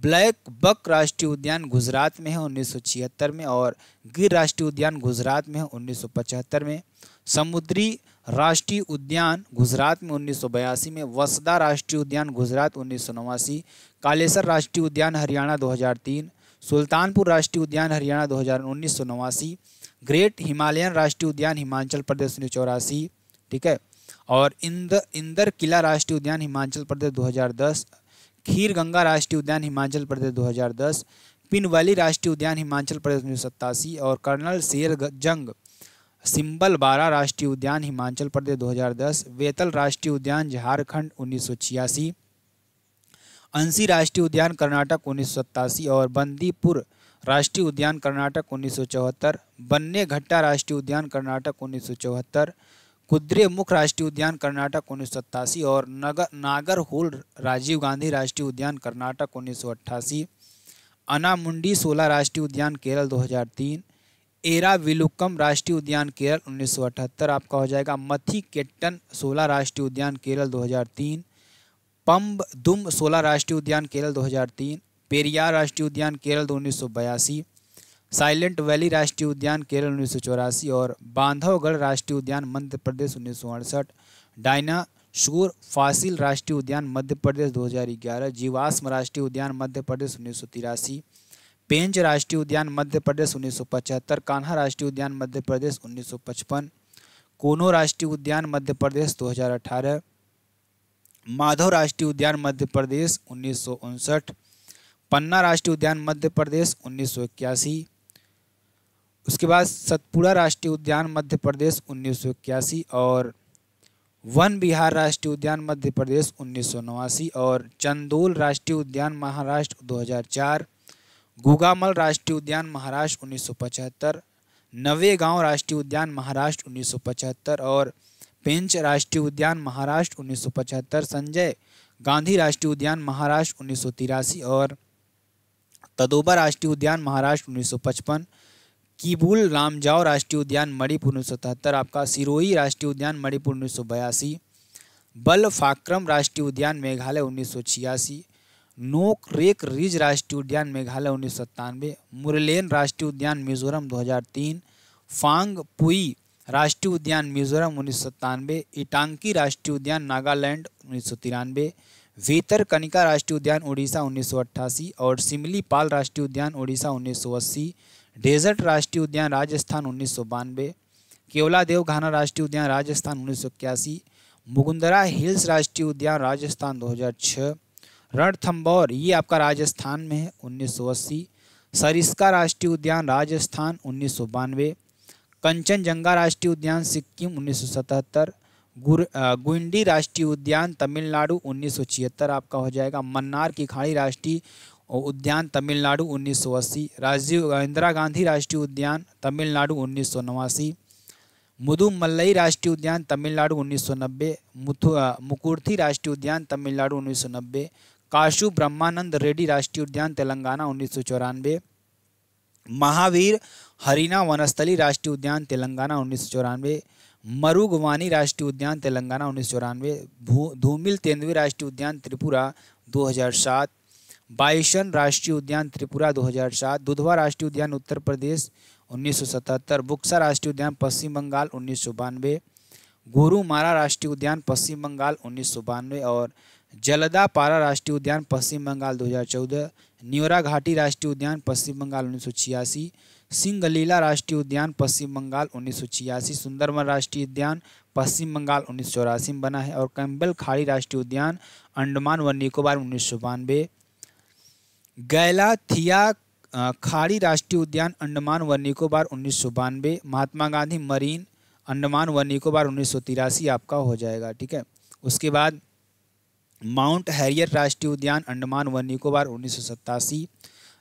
ब्लैक बक राष्ट्रीय उद्यान गुजरात में है 1976 में और गिर राष्ट्रीय उद्यान गुजरात में है 1975 में, समुद्री राष्ट्रीय उद्यान गुजरात में 1982 में, वसदा राष्ट्रीय उद्यान गुजरात 1989, कालेसर राष्ट्रीय उद्यान हरियाणा 2003, सुल्तानपुर राष्ट्रीय उद्यान हरियाणा 1989, ग्रेट हिमालयन राष्ट्रीय उद्यान हिमाचल प्रदेश 1984, ठीक है, और इंदर किला राष्ट्रीय उद्यान हिमाचल प्रदेश 2010, खीर गंगा राष्ट्रीय उद्यान हिमाचल प्रदेश 2010, पिन वैली राष्ट्रीय उद्यान हिमाचल प्रदेश 1987 और कर्नल शेर जंग सिंबल बारा राष्ट्रीय उद्यान हिमाचल प्रदेश 2010, वेतल राष्ट्रीय उद्यान झारखंड 1986, अंसी राष्ट्रीय उद्यान कर्नाटक 1987 और बंदीपुर राष्ट्रीय उद्यान कर्नाटक 1974, बन्ने घट्टा राष्ट्रीय उद्यान कर्नाटक 1974, कुद्रेमुख राष्ट्रीय उद्यान कर्नाटक 1987 और नागरहोल राजीव गांधी राष्ट्रीय उद्यान कर्नाटक 1988, अनामुंडी 16 राष्ट्रीय उद्यान केरल 2003, एराविलुक्कम राष्ट्रीय उद्यान केरल 1978 आपका हो जाएगा, मथी केट्टन 16 राष्ट्रीय उद्यान केरल 2003, पम्बदुम 16 राष्ट्रीय उद्यान केरल 2003, पेरियार राष्ट्रीय उद्यान केरल 1982, साइलेंट वैली राष्ट्रीय उद्यान केरल 1984 और बांधवगढ़ राष्ट्रीय उद्यान मध्य प्रदेश 1968, डायनासोर फॉसिल राष्ट्रीय उद्यान मध्य प्रदेश 2011, जीवाश्म राष्ट्रीय उद्यान मध्य प्रदेश 1983, पेंच राष्ट्रीय उद्यान मध्य प्रदेश 1975, कान्हा राष्ट्रीय उद्यान मध्य प्रदेश 1955, कोनो राष्ट्रीय उद्यान मध्य प्रदेश 2018, माधव राष्ट्रीय उद्यान मध्य प्रदेश 1959, पन्ना राष्ट्रीय उद्यान मध्य प्रदेश 1981, उसके बाद सतपुड़ा राष्ट्रीय उद्यान मध्य प्रदेश 1981 और वन विहार राष्ट्रीय उद्यान मध्य प्रदेश 1989 और चंदोल राष्ट्रीय उद्यान महाराष्ट्र 2004, गुगामल राष्ट्रीय उद्यान महाराष्ट्र 1975, नवेगांव राष्ट्रीय उद्यान महाराष्ट्र 1975 और पेंच राष्ट्रीय उद्यान महाराष्ट्र 1975, संजय गांधी राष्ट्रीय उद्यान महाराष्ट्र 1983 और तदोबा राष्ट्रीय उद्यान महाराष्ट्र 1955, किबुल लामजाओ राष्ट्रीय उद्यान मणिपुर 1977 आपका, सिरोही राष्ट्रीय उद्यान मणिपुर 1982, बलफाक्रम राष्ट्रीय उद्यान मेघालय 1986, नोक रेक रिज राष्ट्रीय उद्यान मेघालय 1997, मुरलेन राष्ट्रीय उद्यान मिजोरम 2003, फांग पुई राष्ट्रीय उद्यान मिजोरम 1997, इटांकी राष्ट्रीय उद्यान नागालैंड 1993, भितरकनिका राष्ट्रीय उद्यान उड़ीसा 1988 और सिमलीपाल राष्ट्रीय उद्यान उड़ीसा 1980, डेजर्ट राष्ट्रीय उद्यान राजस्थान 1992, केवलादेव घाना राष्ट्रीय उद्यान राजस्थान 1981, मुकुंदरा हिल्स राष्ट्रीय उद्यान राजस्थान 2006, रणथंभौर ये आपका राजस्थान में है 1980, सरिस्का राष्ट्रीय उद्यान राजस्थान 1992, कंचनजंगा राष्ट्रीय उद्यान सिक्किम 1977, गुंडी राष्ट्रीय उद्यान तमिलनाडु 1976 आपका हो जाएगा, मन्नार की खाड़ी राष्ट्रीय उद्यान तमिलनाडु 1980, राजीव इंदिरा गांधी राष्ट्रीय उद्यान तमिलनाडु 1989, मुदुमल्लई राष्ट्रीय उद्यान तमिलनाडु 1990, मुकुर्थी राष्ट्रीय उद्यान तमिलनाडु 1990, काशू ब्रह्मानंद रेड्डी राष्ट्रीय उद्यान तेलंगाना 1994, महावीर हरिना वनस्थली राष्ट्रीय उद्यान तेलंगाना 1994, मरुगवानी राष्ट्रीय उद्यान तेलंगाना 1994, धूमिल तेंदुए राष्ट्रीय उद्यान त्रिपुरा 2007, बाइसन राष्ट्रीय उद्यान त्रिपुरा 2007, दुधवा राष्ट्रीय उद्यान उत्तर प्रदेश 1977, बुक्सा राष्ट्रीय उद्यान पश्चिम बंगाल 1992, गोरुमारा राष्ट्रीय उद्यान पश्चिम बंगाल 1992 और जलदापारा राष्ट्रीय उद्यान पश्चिम बंगाल 2014, न्योरा घाटी राष्ट्रीय उद्यान पश्चिम बंगाल 1986, सिंगलीला राष्ट्रीय उद्यान पश्चिम बंगाल 1986, सुंदरवन राष्ट्रीय उद्यान पश्चिम बंगाल 1984 में बना है और कैम्बेल खाड़ी राष्ट्रीय उद्यान अंडमान व निकोबार 1992, गैलाथिया खाड़ी राष्ट्रीय उद्यान अंडमान व निकोबार 1992, महात्मा गांधी मरीन अंडमान व निकोबार 1983 आपका हो जाएगा। ठीक है, उसके बाद माउंट हैरियट राष्ट्रीय उद्यान अंडमान व निकोबार 1987,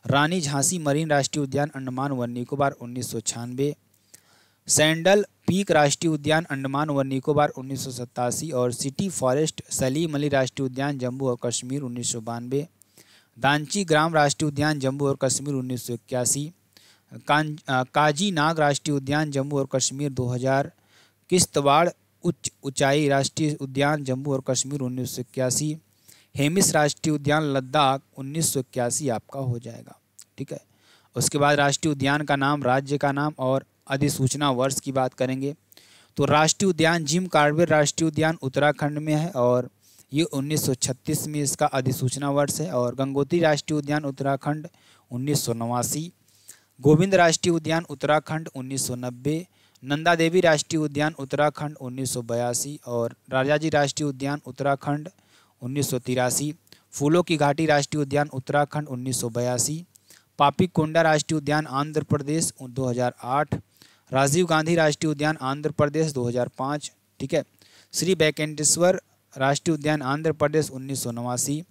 रानी झांसी मरीन राष्ट्रीय उद्यान अंडमान व निकोबार 1996, सैंडल पीक राष्ट्रीय उद्यान अंडमान व निकोबार 1987 और सिटी फॉरेस्ट सलीम अली राष्ट्रीय उद्यान जम्मू और कश्मीर 1992, दांची ग्राम राष्ट्रीय उद्यान जम्मू और कश्मीर 1981, काजी नाग राष्ट्रीय उद्यान जम्मू और कश्मीर 2000, किश्तवाड़ उच्च ऊंचाई राष्ट्रीय उद्यान जम्मू और कश्मीर 1981, हेमिस राष्ट्रीय उद्यान लद्दाख 1981 आपका हो जाएगा। ठीक है, उसके बाद राष्ट्रीय उद्यान का नाम, राज्य का नाम और अधिसूचना वर्ष की बात करेंगे तो राष्ट्रीय उद्यान जिम कार्बेट राष्ट्रीय उद्यान उत्तराखंड में है और ये 1936 में इसका अधिसूचना वर्ष है और गंगोत्री राष्ट्रीय उद्यान उत्तराखंड 1989, गोविंद राष्ट्रीय उद्यान उत्तराखंड 1990, नंदा देवी राष्ट्रीय उद्यान उत्तराखंड 1982 और राजाजी राष्ट्रीय उद्यान उत्तराखंड 1983, फूलों की घाटी राष्ट्रीय उद्यान उत्तराखंड 1982, पापीकोंडा राष्ट्रीय उद्यान आंध्र प्रदेश 2008, राजीव गांधी राष्ट्रीय उद्यान आंध्र प्रदेश 2005। ठीक है, श्री वेंकटेश्वर राष्ट्रीय उद्यान आंध्र प्रदेश 1989,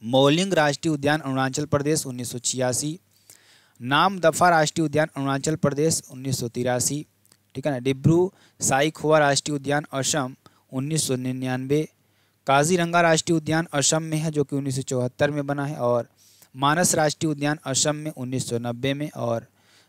मोलिंग राष्ट्रीय उद्यान अरुणाचल प्रदेश 1986, नामदफा राष्ट्रीय उद्यान अरुणाचल प्रदेश 1983। ठीक है ना, डिब्रू साईखोवा राष्ट्रीय उद्यान असम 1999, काजीरंगा राष्ट्रीय उद्यान असम में है जो कि 1974 में बना है और मानस राष्ट्रीय उद्यान असम में 1990 में और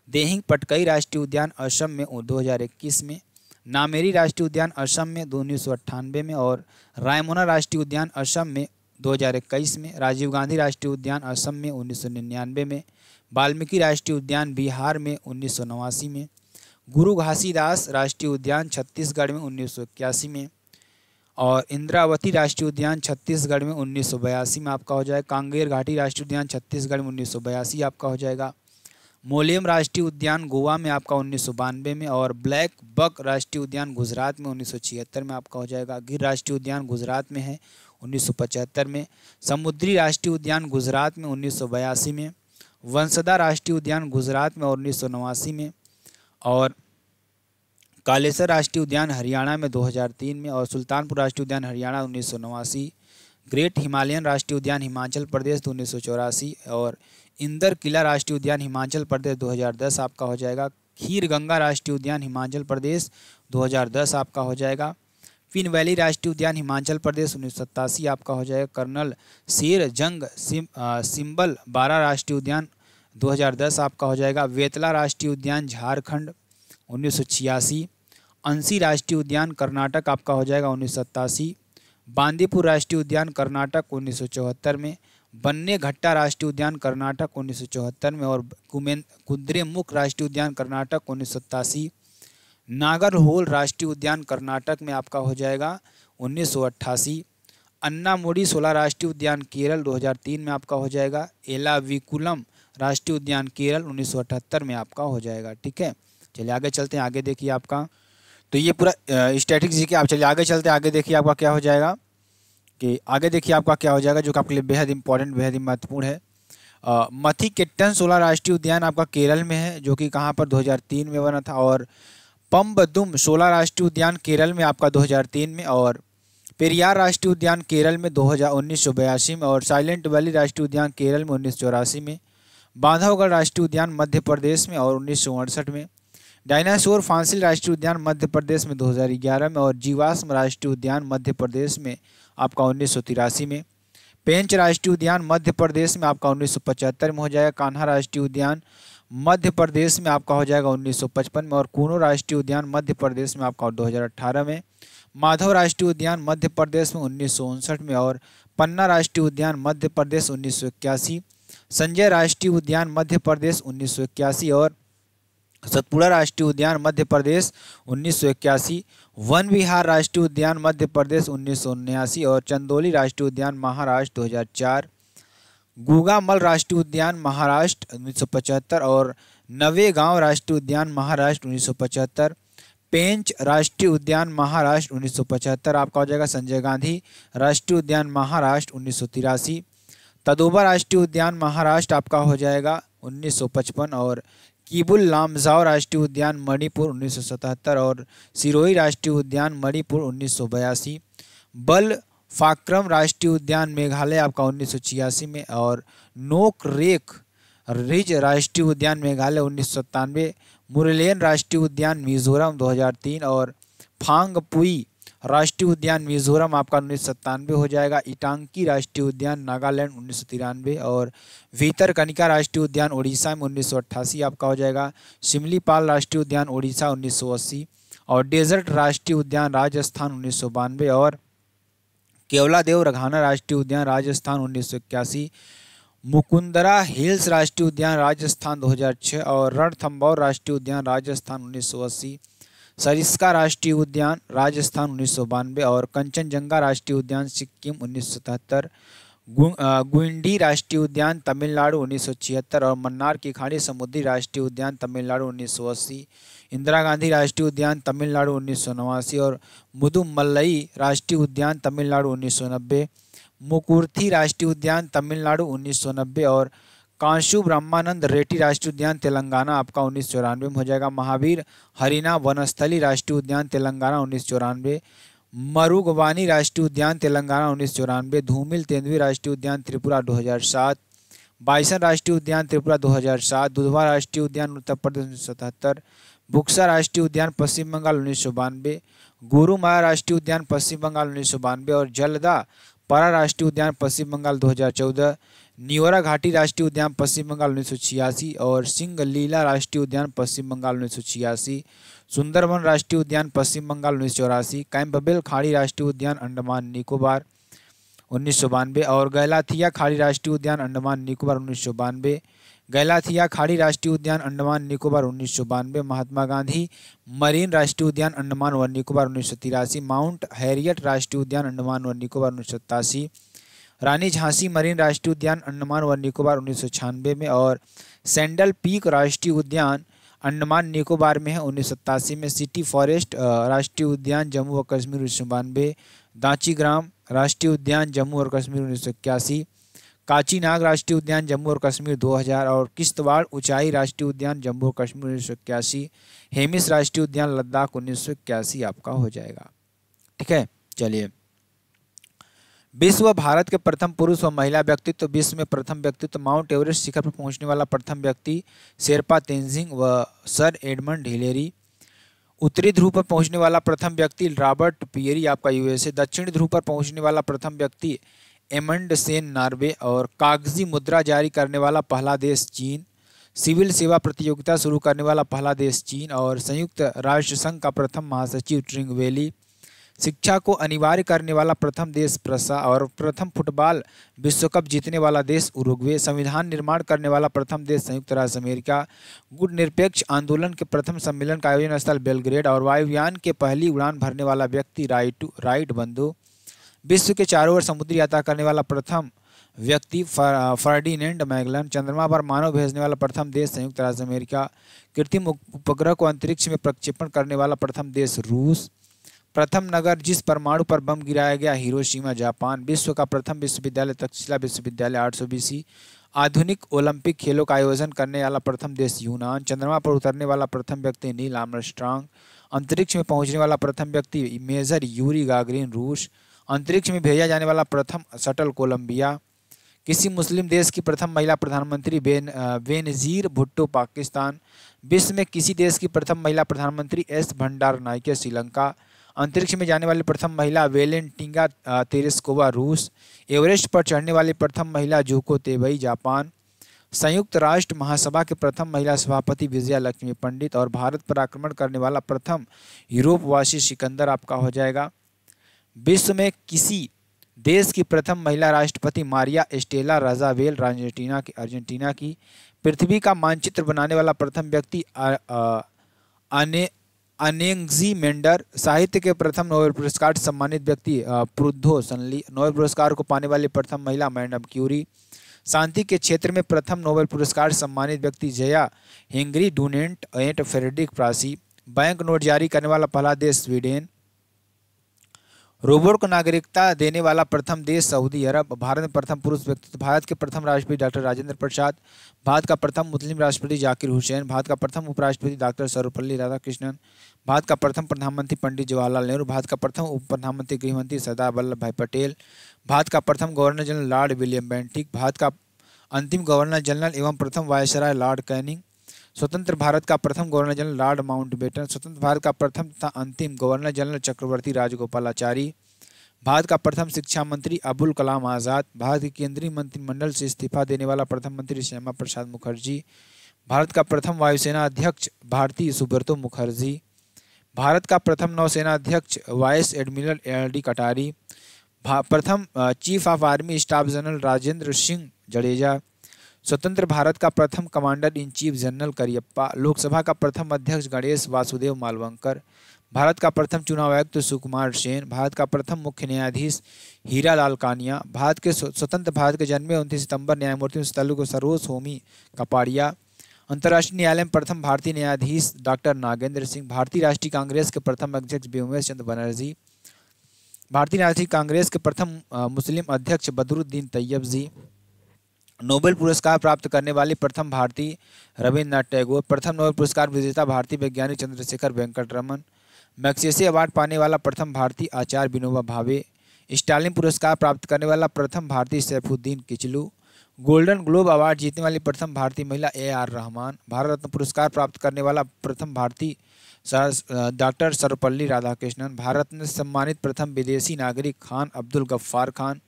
देहिंग पटकई राष्ट्रीय उद्यान असम में 2021 में, नामेरी राष्ट्रीय उद्यान असम में 1998 में और रायमोना राष्ट्रीय उद्यान असम में 2021 में, राजीव गांधी राष्ट्रीय उद्यान असम में 1999 में, वाल्मीकि राष्ट्रीय उद्यान बिहार में 1989 में, गुरु घासीदास राष्ट्रीय उद्यान छत्तीसगढ़ में 1981 में और इंद्रावती राष्ट्रीय उद्यान छत्तीसगढ़ में 1982 में आपका हो जाएगा, कांगेर घाटी राष्ट्रीय उद्यान छत्तीसगढ़ में 1982 आपका हो जाएगा, मोलेम राष्ट्रीय उद्यान गोवा में आपका 1992 में और ब्लैक बक राष्ट्रीय उद्यान गुजरात में 1976 में आपका हो जाएगा, गिर राष्ट्रीय उद्यान गुजरात में है 1975 में, समुद्री राष्ट्रीय उद्यान गुजरात में 1982 में, वंसदा राष्ट्रीय उद्यान गुजरात में 1989 में और कालेसर राष्ट्रीय उद्यान हरियाणा में 2003 में और सुल्तानपुर राष्ट्रीय उद्यान हरियाणा 1989, ग्रेट हिमालयन राष्ट्रीय उद्यान हिमाचल प्रदेश 1984 और इंदर किला राष्ट्रीय उद्यान हिमाचल प्रदेश 2010 आपका हो जाएगा, खीर गंगा राष्ट्रीय उद्यान हिमाचल प्रदेश 2010 आपका हो जाएगा, फिन वैली राष्ट्रीय उद्यान हिमाचल प्रदेश 1987 आपका हो जाएगा, कर्नल शेर जंग सिंबल 12 राष्ट्रीय उद्यान 2010 आपका हो जाएगा, वेतला राष्ट्रीय उद्यान झारखंड 1986, अंसी राष्ट्रीय उद्यान कर्नाटक आपका हो जाएगा 1987, बांदीपुर राष्ट्रीय उद्यान कर्नाटक 1974 में, बन्नेघट्टा राष्ट्रीय उद्यान कर्नाटक 1974 में, और कुद्रेमुख राष्ट्रीय उद्यान कर्नाटक 1987, नागरहोल राष्ट्रीय उद्यान कर्नाटक में आपका हो जाएगा 1988, अन्नामुडी 16 राष्ट्रीय उद्यान केरल 2003 में आपका हो जाएगा, एलाविकुलम राष्ट्रीय उद्यान केरल 1978 में आपका हो जाएगा। ठीक है, चलिए आगे चलते हैं। आगे देखिए आपका, तो ये पूरा स्टैटिक जी के, आप चलिए आगे चलते हैं। आगे देखिए आपका क्या हो जाएगा कि आगे देखिए आपका क्या हो जाएगा जो कि आपके लिए बेहद इंपॉर्टेंट, बेहद ही महत्वपूर्ण है। मथिकेट्टन 16 राष्ट्रीय उद्यान आपका केरल में है, जो कि कहाँ पर 2003 में बना था, और पम्बदुम 16 राष्ट्रीय उद्यान केरल में आपका 2003 में, और पेरियार राष्ट्रीय उद्यान केरल में 1982 में, और साइलेंट वैली राष्ट्रीय उद्यान केरल में 1984 में, बांधवगढ़ राष्ट्रीय उद्यान मध्य प्रदेश में और 1968 में, डायनासोर फांसिल राष्ट्रीय उद्यान मध्य प्रदेश में 2011 में, और जीवाश्म राष्ट्रीय उद्यान मध्य प्रदेश में आपका 1983 में, पेंच राष्ट्रीय उद्यान मध्य प्रदेश में आपका 1975 में हो जाएगा, कान्हा राष्ट्रीय उद्यान मध्य प्रदेश में आपका हो जाएगा 1955 में, और कूनो राष्ट्रीय उद्यान मध्य प्रदेश में आपका 2018 में, माधव राष्ट्रीय उद्यान मध्य प्रदेश में 1959 में, और पन्ना राष्ट्रीय उद्यान मध्य प्रदेश 1981, संजय राष्ट्रीय उद्यान मध्य प्रदेश 1981, और सतपुड़ा राष्ट्रीय उद्यान मध्य प्रदेश 1981, वन विहार राष्ट्रीय उद्यान मध्य प्रदेश 1979, और चंदौली राष्ट्रीय उद्यान महाराष्ट्र 2004, गुगामल राष्ट्रीय उद्यान महाराष्ट्र 1975, और नवेगांव राष्ट्रीय उद्यान महाराष्ट्र 1975, पेंच राष्ट्रीय उद्यान महाराष्ट्र 1975 आपका हो जाएगा, संजय गांधी राष्ट्रीय उद्यान महाराष्ट्र 1983, तदोबा राष्ट्रीय उद्यान महाराष्ट्र आपका हो जाएगा 1955, और किबुल लामजाओ राष्ट्रीय उद्यान मणिपुर 1977, और सिरोही राष्ट्रीय उद्यान मणिपुर 1982, बल फाक्रम राष्ट्रीय उद्यान मेघालय आपका 1986 में, और नोक रेक रिज राष्ट्रीय उद्यान मेघालय 1997, मुरलेन राष्ट्रीय उद्यान मिजोरम 2003, और फांगपुई राष्ट्रीय उद्यान मिजोरम आपका 1997 हो जाएगा, इटांकी राष्ट्रीय उद्यान नागालैंड 1993, और भीतरकनिका राष्ट्रीय उद्यान उड़ीसा में 1988 आपका हो जाएगा, शिमलीपाल राष्ट्रीय उद्यान उड़ीसा 1980, और डेजर्ट राष्ट्रीय उद्यान राजस्थान 1992, और केवलादेव रघाना राष्ट्रीय उद्यान राजस्थान 1981, मुकुंदरा हिल्स राष्ट्रीय उद्यान राजस्थान 2006, और रणथंभौर राष्ट्रीय उद्यान राजस्थान 1980, सरिस्का राष्ट्रीय उद्यान राजस्थान 1992, और कंचनजंगा राष्ट्रीय उद्यान सिक्किम 1977, गुंडी राष्ट्रीय उद्यान तमिलनाडु 1976, और मन्नार की खाड़ी समुद्री राष्ट्रीय उद्यान तमिलनाडु 1980, इंदिरा गांधी राष्ट्रीय उद्यान तमिलनाडु 1989, और मुदुमल्लई राष्ट्रीय उद्यान तमिलनाडु 1990, मुकुर्थी राष्ट्रीय उद्यान तमिलनाडु 1990, और कांशु ब्रह्मानंद रेड्डी राष्ट्रीय उद्यान तेलंगाना आपका 1994 में हो जाएगा, महावीर हरिना वनस्थली राष्ट्रीय उद्यान तेलंगाना 1994, मरुगवानी राष्ट्रीय उद्यान तेलंगाना 1994, धूमिल तेंदुई राष्ट्रीय उद्यान त्रिपुरा 2007, बाइसन राष्ट्रीय उद्यान त्रिपुरा 2007, दुधवा राष्ट्रीय उद्यान उत्तर प्रदेश 1977, बुक्सा राष्ट्रीय उद्यान पश्चिम बंगाल 1992, गोरुमाया राष्ट्रीय उद्यान पश्चिम बंगाल 1992, और जलदा पारा राष्ट्रीय उद्यान पश्चिम बंगाल 2014, न्योरा घाटी राष्ट्रीय उद्यान पश्चिम बंगाल 1986, और सिंगलीला राष्ट्रीय उद्यान पश्चिम बंगाल 1986, सुंदरवन राष्ट्रीय उद्यान पश्चिम बंगाल 1984, कैंपबेल खाड़ी राष्ट्रीय उद्यान अंडमान निकोबार 1992, और गैलाथिया खाड़ी राष्ट्रीय उद्यान अंडमान निकोबार 1992, गैलाथिया खाड़ी राष्ट्रीय उद्यान अंडमान निकोबार 1992, महात्मा गांधी मरीन राष्ट्रीय उद्यान अंडमान व निकोबार 1983, माउंट हैरियट राष्ट्रीय उद्यान अंडमान व निकोबार 1987, रानी झांसी मरीन राष्ट्रीय उद्यान अंडमान व निकोबार 1996 में, और सैंडल पीक राष्ट्रीय उद्यान अंडमान निकोबार में है 1987 में, सिटी फॉरेस्ट राष्ट्रीय उद्यान जम्मू और कश्मीर 1992, दांचीग्राम राष्ट्रीय उद्यान जम्मू और कश्मीर 1981, काचीनाग राष्ट्रीय उद्यान जम्मू और कश्मीर 2000, और किश्तवाड़ ऊंचाई राष्ट्रीय उद्यान जम्मू और कश्मीर 1981, हेमिस राष्ट्रीय उद्यान लद्दाख 1981 आपका हो जाएगा। ठीक है, चलिए विश्व भारत के प्रथम पुरुष व महिला व्यक्तित्व। विश्व में प्रथम व्यक्तित्व माउंट एवरेस्ट शिखर पर पहुंचने वाला प्रथम व्यक्ति शेरपा तेंजिंग व सर एडमंड हिलेरी। उत्तरी ध्रुव पर पहुंचने वाला प्रथम व्यक्ति रॉबर्ट पियरी आपका यूएसए। दक्षिणी ध्रुव पर पहुंचने वाला प्रथम व्यक्ति एमंड सेन नॉर्वे। और कागजी मुद्रा जारी करने वाला पहला देश चीन। सिविल सेवा प्रतियोगिता शुरू करने वाला पहला देश चीन। और संयुक्त राष्ट्र संघ का प्रथम महासचिव ट्रिंग वैली। शिक्षा को अनिवार्य करने वाला प्रथम देश और प्रथम फुटबॉल विश्व कप जीतने वाला देश उरुग्वे। संविधान निर्माण करने वाला प्रथम देश संयुक्त राज्य अमेरिका। गुट निरपेक्ष आंदोलन के प्रथम सम्मेलन का आयोजन स्थल बेलग्रेड। और वायुयान के पहली उड़ान भरने वाला व्यक्ति राइट बंधु। विश्व के चारों ओर समुद्री यात्रा करने वाला प्रथम व्यक्ति फर्डिनेंड मैगलन। चंद्रमा पर मानव भेजने वाला प्रथम देश संयुक्त राज्य अमेरिका। कृत्रिम उपग्रह को अंतरिक्ष में प्रक्षेपण करने वाला प्रथम देश रूस। प्रथम नगर जिस परमाणु पर बम गिराया गया हिरोशिमा जापान। विश्व का प्रथम विश्वविद्यालय तक्षशिला विश्वविद्यालय 800 BC। आधुनिक ओलंपिक खेलों का आयोजन करने वाला प्रथम देश यूनान। चंद्रमा पर उतरने वाला प्रथम व्यक्ति नील आर्मस्ट्रांग। अंतरिक्ष में पहुंचने वाला प्रथम व्यक्ति मेजर यूरी गागरिन रूस। अंतरिक्ष में भेजा जाने वाला प्रथम शटल कोलंबिया। किसी मुस्लिम देश की प्रथम महिला प्रधानमंत्री बेनजीर भुट्टो पाकिस्तान। विश्व में किसी देश की प्रथम महिला प्रधानमंत्री एस भंडारनाइके श्रीलंका। अंतरिक्ष में जाने वाली प्रथम महिला वेलेंटिना तेरेस्कोवा रूस। एवरेस्ट पर चढ़ने वाली प्रथम महिला जुको तेबई जापान। संयुक्त राष्ट्र महासभा के प्रथम महिला सभापति विजया लक्ष्मी पंडित। और भारत पर आक्रमण करने वाला प्रथम यूरोपवासी सिकंदर आपका हो जाएगा। विश्व में किसी देश की प्रथम महिला राष्ट्रपति मारिया एस्टेला राजावेल अर्जेंटीना की। पृथ्वी का मानचित्र बनाने वाला प्रथम व्यक्ति अनेंग्जी मेंडर। साहित्य के प्रथम नोबेल पुरस्कार से सम्मानित व्यक्ति प्रुद्धो सनली। नोबेल पुरस्कार को पाने वाली प्रथम महिला मैडम क्यूरी। शांति के क्षेत्र में प्रथम नोबेल पुरस्कार से सम्मानित व्यक्ति Jean Henry Dunant and Frederic Passy. Bank note जारी करने वाला पहला देश स्वीडन। रोबोट को नागरिकता देने वाला प्रथम देश सऊदी अरब। भारत में प्रथम पुरुष व्यक्तित्व। भारत के प्रथम राष्ट्रपति डॉक्टर राजेंद्र प्रसाद। भारत का प्रथम मुस्लिम राष्ट्रपति जाकिर हुसैन। भारत का प्रथम उपराष्ट्रपति डॉक्टर सर्वपल्ली राधाकृष्णन। भारत का प्रथम प्रधानमंत्री पंडित जवाहरलाल नेहरू। भारत का प्रथम उप प्रधानमंत्री गृहमंत्री सरदार वल्लभ भाई पटेल। भारत का प्रथम governor general Lord William Bentinck. Bharat का अंतिम गवर्नर जनरल एवं प्रथम वायसराय लॉर्ड कैनिंग। स्वतंत्र भारत का प्रथम गवर्नर जनरल लॉर्ड माउंटबेटन। स्वतंत्र भारत का प्रथम तथा अंतिम गवर्नर जनरल चक्रवर्ती राजगोपालाचारी। भारत का प्रथम शिक्षा मंत्री अबुल कलाम आज़ाद। भारत के केंद्रीय मंत्रिमंडल से इस्तीफा देने वाला प्रथम मंत्री श्यामा प्रसाद मुखर्जी। भारत का प्रथम वायुसेना अध्यक्ष भारती सुब्रतो मुखर्जी। भारत का प्रथम नौसेना अध्यक्ष वाइस एडमिरल LD कटारी। प्रथम chief of army staff general Rajendra Singh Jadeja. स्वतंत्र भारत का प्रथम commander in chief general Cariappa. Lok Sabha का प्रथम अध्यक्ष गणेश वासुदेव मालवंकर। भारत का प्रथम चुनाव आयुक्त सुकुमार सेन। भारत का प्रथम मुख्य न्यायाधीश हीरालाल कानिया। भारत के स्वतंत्र भारत के जन्मे 29 सितंबर न्यायमूर्ति को सरोज होमी कपाड़िया। अंतर्राष्ट्रीय न्यायालय में प्रथम भारतीय न्यायाधीश डॉक्टर नागेंद्र सिंह। भारतीय राष्ट्रीय कांग्रेस के प्रथम अध्यक्ष व्योमेश चंद्र बनर्जी। भारतीय राष्ट्रीय कांग्रेस के प्रथम मुस्लिम अध्यक्ष बदरुद्दीन तैयब जी। नोबेल पुरस्कार प्राप्त करने वाली प्रथम भारतीय रविन्द्रनाथ टैगोर। प्रथम नोबेल पुरस्कार विजेता भारतीय वैज्ञानिक चंद्रशेखर वेंकट रमन। मैग्सेसे अवार्ड पाने वाला प्रथम भारतीय आचार्य विनोबा भावे। स्टालिन पुरस्कार प्राप्त करने वाला प्रथम भारतीय Saifuddin Kitchlew. Golden globe award जीतने वाली प्रथम भारतीय महिला AR रहमान। भारत रत्न पुरस्कार प्राप्त करने वाला प्रथम भारतीय डॉक्टर सर्वपल्ली राधाकृष्णन। भारत रत्न से सम्मानित प्रथम विदेशी नागरिक खान अब्दुल गफ्फार खान।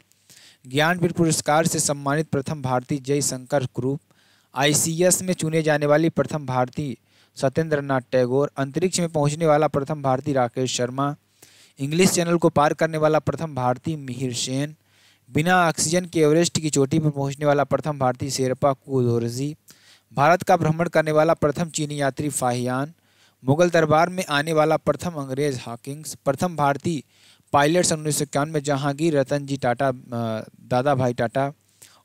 ज्ञानपीठ पुरस्कार से सम्मानित प्रथम भारतीय जयशंकर कुरूप। ICS में चुने जाने वाली प्रथम भारतीय सत्येंद्र नाथ टैगोर। अंतरिक्ष में पहुंचने वाला प्रथम भारतीय राकेश शर्मा। इंग्लिश चैनल को पार करने वाला प्रथम भारतीय मिहिर सेन। बिना ऑक्सीजन के एवरेस्ट की चोटी पर पहुंचने वाला प्रथम भारतीय शेरपा कुदोरजी। भारत का भ्रमण करने वाला प्रथम चीनी यात्री फाहियान। मुगल दरबार में आने वाला प्रथम अंग्रेज हॉकिंस। प्रथम भारतीय पायलट 1951 में जहांगीर रतन जी टाटा दादा भाई टाटा।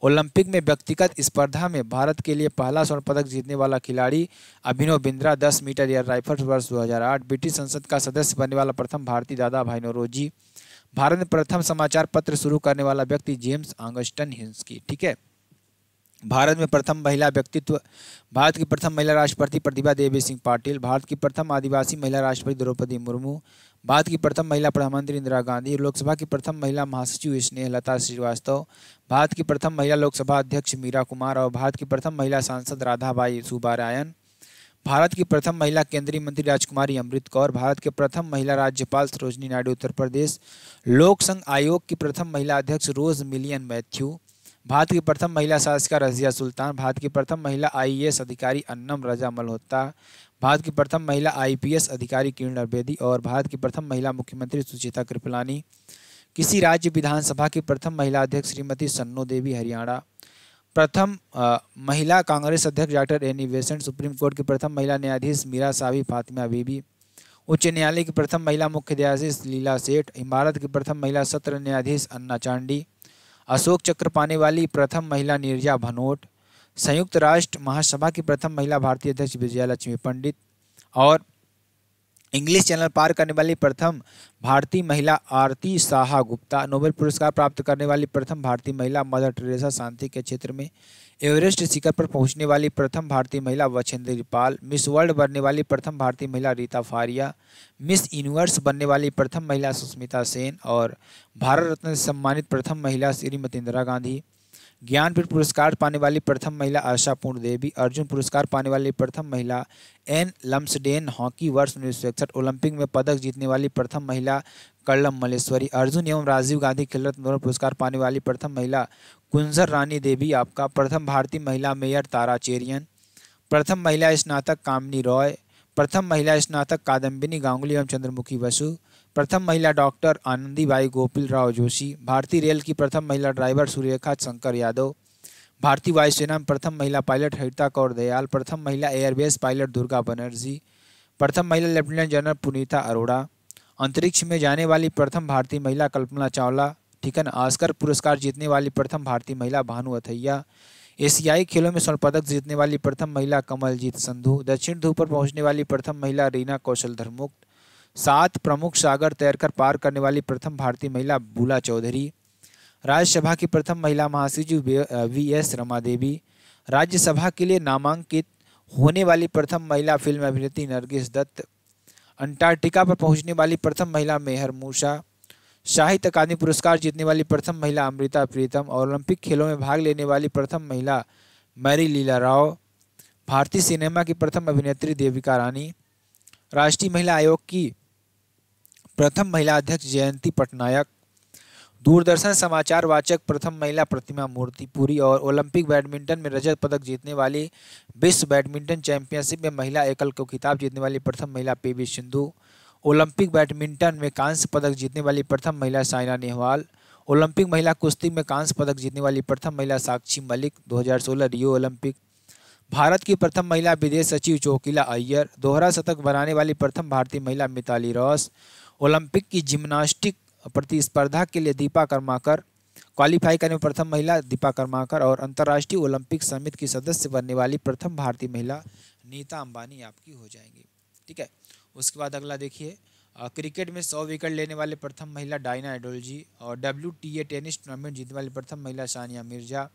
ओलंपिक में व्यक्तिगत स्पर्धा में भारत के लिए पहला स्वर्ण पदक जीतने वाला खिलाड़ी Abhinav Bindra 10 metre air rifle वर्ष 2008। ब्रिटिश संसद का सदस्य बनने वाला प्रथम भारतीय दादा भाई नौरोजी। भारत में प्रथम समाचार पत्र शुरू करने वाला व्यक्ति जेम्स ऑगस्टन हिंस्की। ठीक है। भारत में प्रथम महिला व्यक्तित्व। भारत की प्रथम महिला राष्ट्रपति प्रतिभा देवी सिंह पाटिल। भारत की प्रथम आदिवासी महिला राष्ट्रपति द्रौपदी मुर्मू। भारत की प्रथम महिला प्रधानमंत्री इंदिरा गांधी। लोकसभा की प्रथम महिला महासचिव स्नेहलता श्रीवास्तव। भारत की प्रथम महिला लोकसभा अध्यक्ष मीरा कुमार। और भारत की प्रथम महिला सांसद राधाबाई सुब्बारायन। भारत की प्रथम महिला केंद्रीय मंत्री राजकुमारी अमृत कौर। भारत के प्रथम महिला राज्यपाल सरोजनी नायडू उत्तर प्रदेश। लोक संघ आयोग की प्रथम महिला अध्यक्ष रोज मिलियन मैथ्यू। भारत की प्रथम महिला शासिका रज़िया सुल्तान। भारत की प्रथम महिला आईएएस अधिकारी अन्नम रजा मल्होत्रा। भारत की प्रथम महिला आईपीएस अधिकारी किरण द्विवेदी। और भारत की प्रथम महिला मुख्यमंत्री सुचेता कृपलानी। किसी राज्य विधानसभा की प्रथम महिला अध्यक्ष श्रीमती सन्नो देवी हरियाणा। प्रथम महिला कांग्रेस अध्यक्ष doctor Annie Besant. Supreme court की प्रथम महिला न्यायाधीश मीरा साहबी फातिमा बीबी। उच्च न्यायालय की प्रथम महिला मुख्य न्यायाधीश लीला सेठ। भारत की प्रथम महिला सत्र न्यायाधीश अन्ना चांडी। अशोक चक्र पाने वाली प्रथम महिला नीरजा भनोट। संयुक्त राष्ट्र महासभा की प्रथम महिला भारतीय अध्यक्ष विजया लक्ष्मी पंडित। और इंग्लिश चैनल पार करने वाली प्रथम भारतीय महिला आरती साहा गुप्ता। नोबेल पुरस्कार प्राप्त करने वाली प्रथम भारतीय महिला मदर टेरेसा। शांति के क्षेत्र में एवरेस्ट शिखर पर पहुंचने वाली प्रथम भारतीय महिला बछेंद्री पाल। मिस वर्ल्ड बनने वाली प्रथम भारतीय महिला रीता फारिया। मिस यूनिवर्स बनने वाली प्रथम महिला सुष्मिता सेन। और भारत रत्न से सम्मानित प्रथम महिला श्रीमती इंदिरा गांधी। ज्ञानपीठ पुरस्कार पाने वाली प्रथम महिला आशापूर्ण देवी। अर्जुन पुरस्कार पाने वाली प्रथम महिला एन लम्सडेन। हॉकी वर्ष 1961 ओलंपिक में पदक जीतने वाली प्रथम महिला कल्लम मल्लेश्वरी। अर्जुन एवं राजीव गांधी खेल रत्न दोनों पुरस्कार पाने वाली प्रथम महिला कुंजर रानी देवी आपका। प्रथम भारतीय महिला मेयर तारा चेरियन। प्रथम महिला स्नातक कामिनी रॉय। प्रथम महिला स्नातक कादम्बिनी गांगुली एवं चंद्रमुखी बसु। प्रथम महिला डॉक्टर आनंदीबाई गोपिल राव जोशी। भारतीय रेल की प्रथम महिला ड्राइवर सुरेखा शंकर यादव। भारतीय वायुसेना में प्रथम महिला पायलट हरिता कौर दयाल। प्रथम महिला एयरबेस पायलट दुर्गा बनर्जी। प्रथम महिला लेफ्टिनेंट जनरल पुनीता अरोड़ा। अंतरिक्ष में जाने वाली प्रथम भारतीय महिला कल्पना चावला। ठीक है ना। ऑस्कर पुरस्कार जीतने वाली प्रथम भारतीय महिला भानु अथैया। एशियाई खेलों में स्वर्ण पदक जीतने वाली प्रथम महिला कमलजीत संधू। दक्षिण ध्रुव पर पहुंचने वाली प्रथम महिला रीना कौशल धर्मुक्त। 7 प्रमुख सागर तैरकर पार करने वाली प्रथम भारतीय महिला बूला चौधरी। राज्यसभा की प्रथम महिला महासचिव वीएस रमा देवी। राज्यसभा के लिए नामांकित होने वाली प्रथम महिला फिल्म अभिनेत्री नरगिस दत्त। अंटार्कटिका पर पहुंचने वाली प्रथम महिला मेहर मूसा। साहित्य अकादमी पुरस्कार जीतने वाली प्रथम महिला अमृता प्रीतम। और ओलंपिक खेलों में भाग लेने वाली प्रथम महिला मैरी लीला राव। भारतीय सिनेमा की प्रथम अभिनेत्री देविका रानी। राष्ट्रीय महिला आयोग की प्रथम महिला अध्यक्ष जयंती पटनायक। दूरदर्शन समाचार वाचक प्रथम महिला प्रतिमा मूर्तिपुरी। और ओलंपिक बैडमिंटन में रजत पदक जीतने वाली विश्व बैडमिंटन चैंपियनशिप में महिला एकल को खिताब जीतने वाली प्रथम महिला पीवी सिंधु। ओलंपिक बैडमिंटन में कांस्य पदक जीतने वाली प्रथम महिला साइना नेहवाल। ओलंपिक महिला कुश्ती में कांस्य पदक जीतने वाली प्रथम महिला साक्षी मलिक 2016 रियो ओलंपिक। भारत की प्रथम महिला विदेश सचिव चोकिला अय्यर। दोहरा शतक बनाने वाली प्रथम भारतीय महिला मिताली रॉस। ओलंपिक की जिम्नास्टिक प्रतिस्पर्धा के लिए दीपा कर्माकर क्वालिफाई करने में प्रथम महिला दीपा कर्माकर। और अंतर्राष्ट्रीय ओलंपिक समिति की सदस्य बनने वाली प्रथम भारतीय महिला नीता अंबानी आपकी हो जाएंगी। ठीक है। उसके बाद अगला देखिए, क्रिकेट में 100 विकेट लेने वाले प्रथम महिला डायना एडोल्जी। और WTA टेनिस टूर्नामेंट जीतने वाली प्रथम महिला सानिया मिर्जा।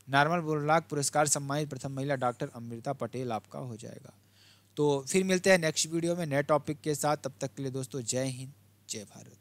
नॉर्मल बोरलाग पुरस्कार सम्मानित प्रथम महिला डॉक्टर अमृता पटेल आपका हो जाएगा। तो फिर मिलते हैं नेक्स्ट वीडियो में नए टॉपिक के साथ। तब तक के लिए दोस्तों जय हिंद जय भारत।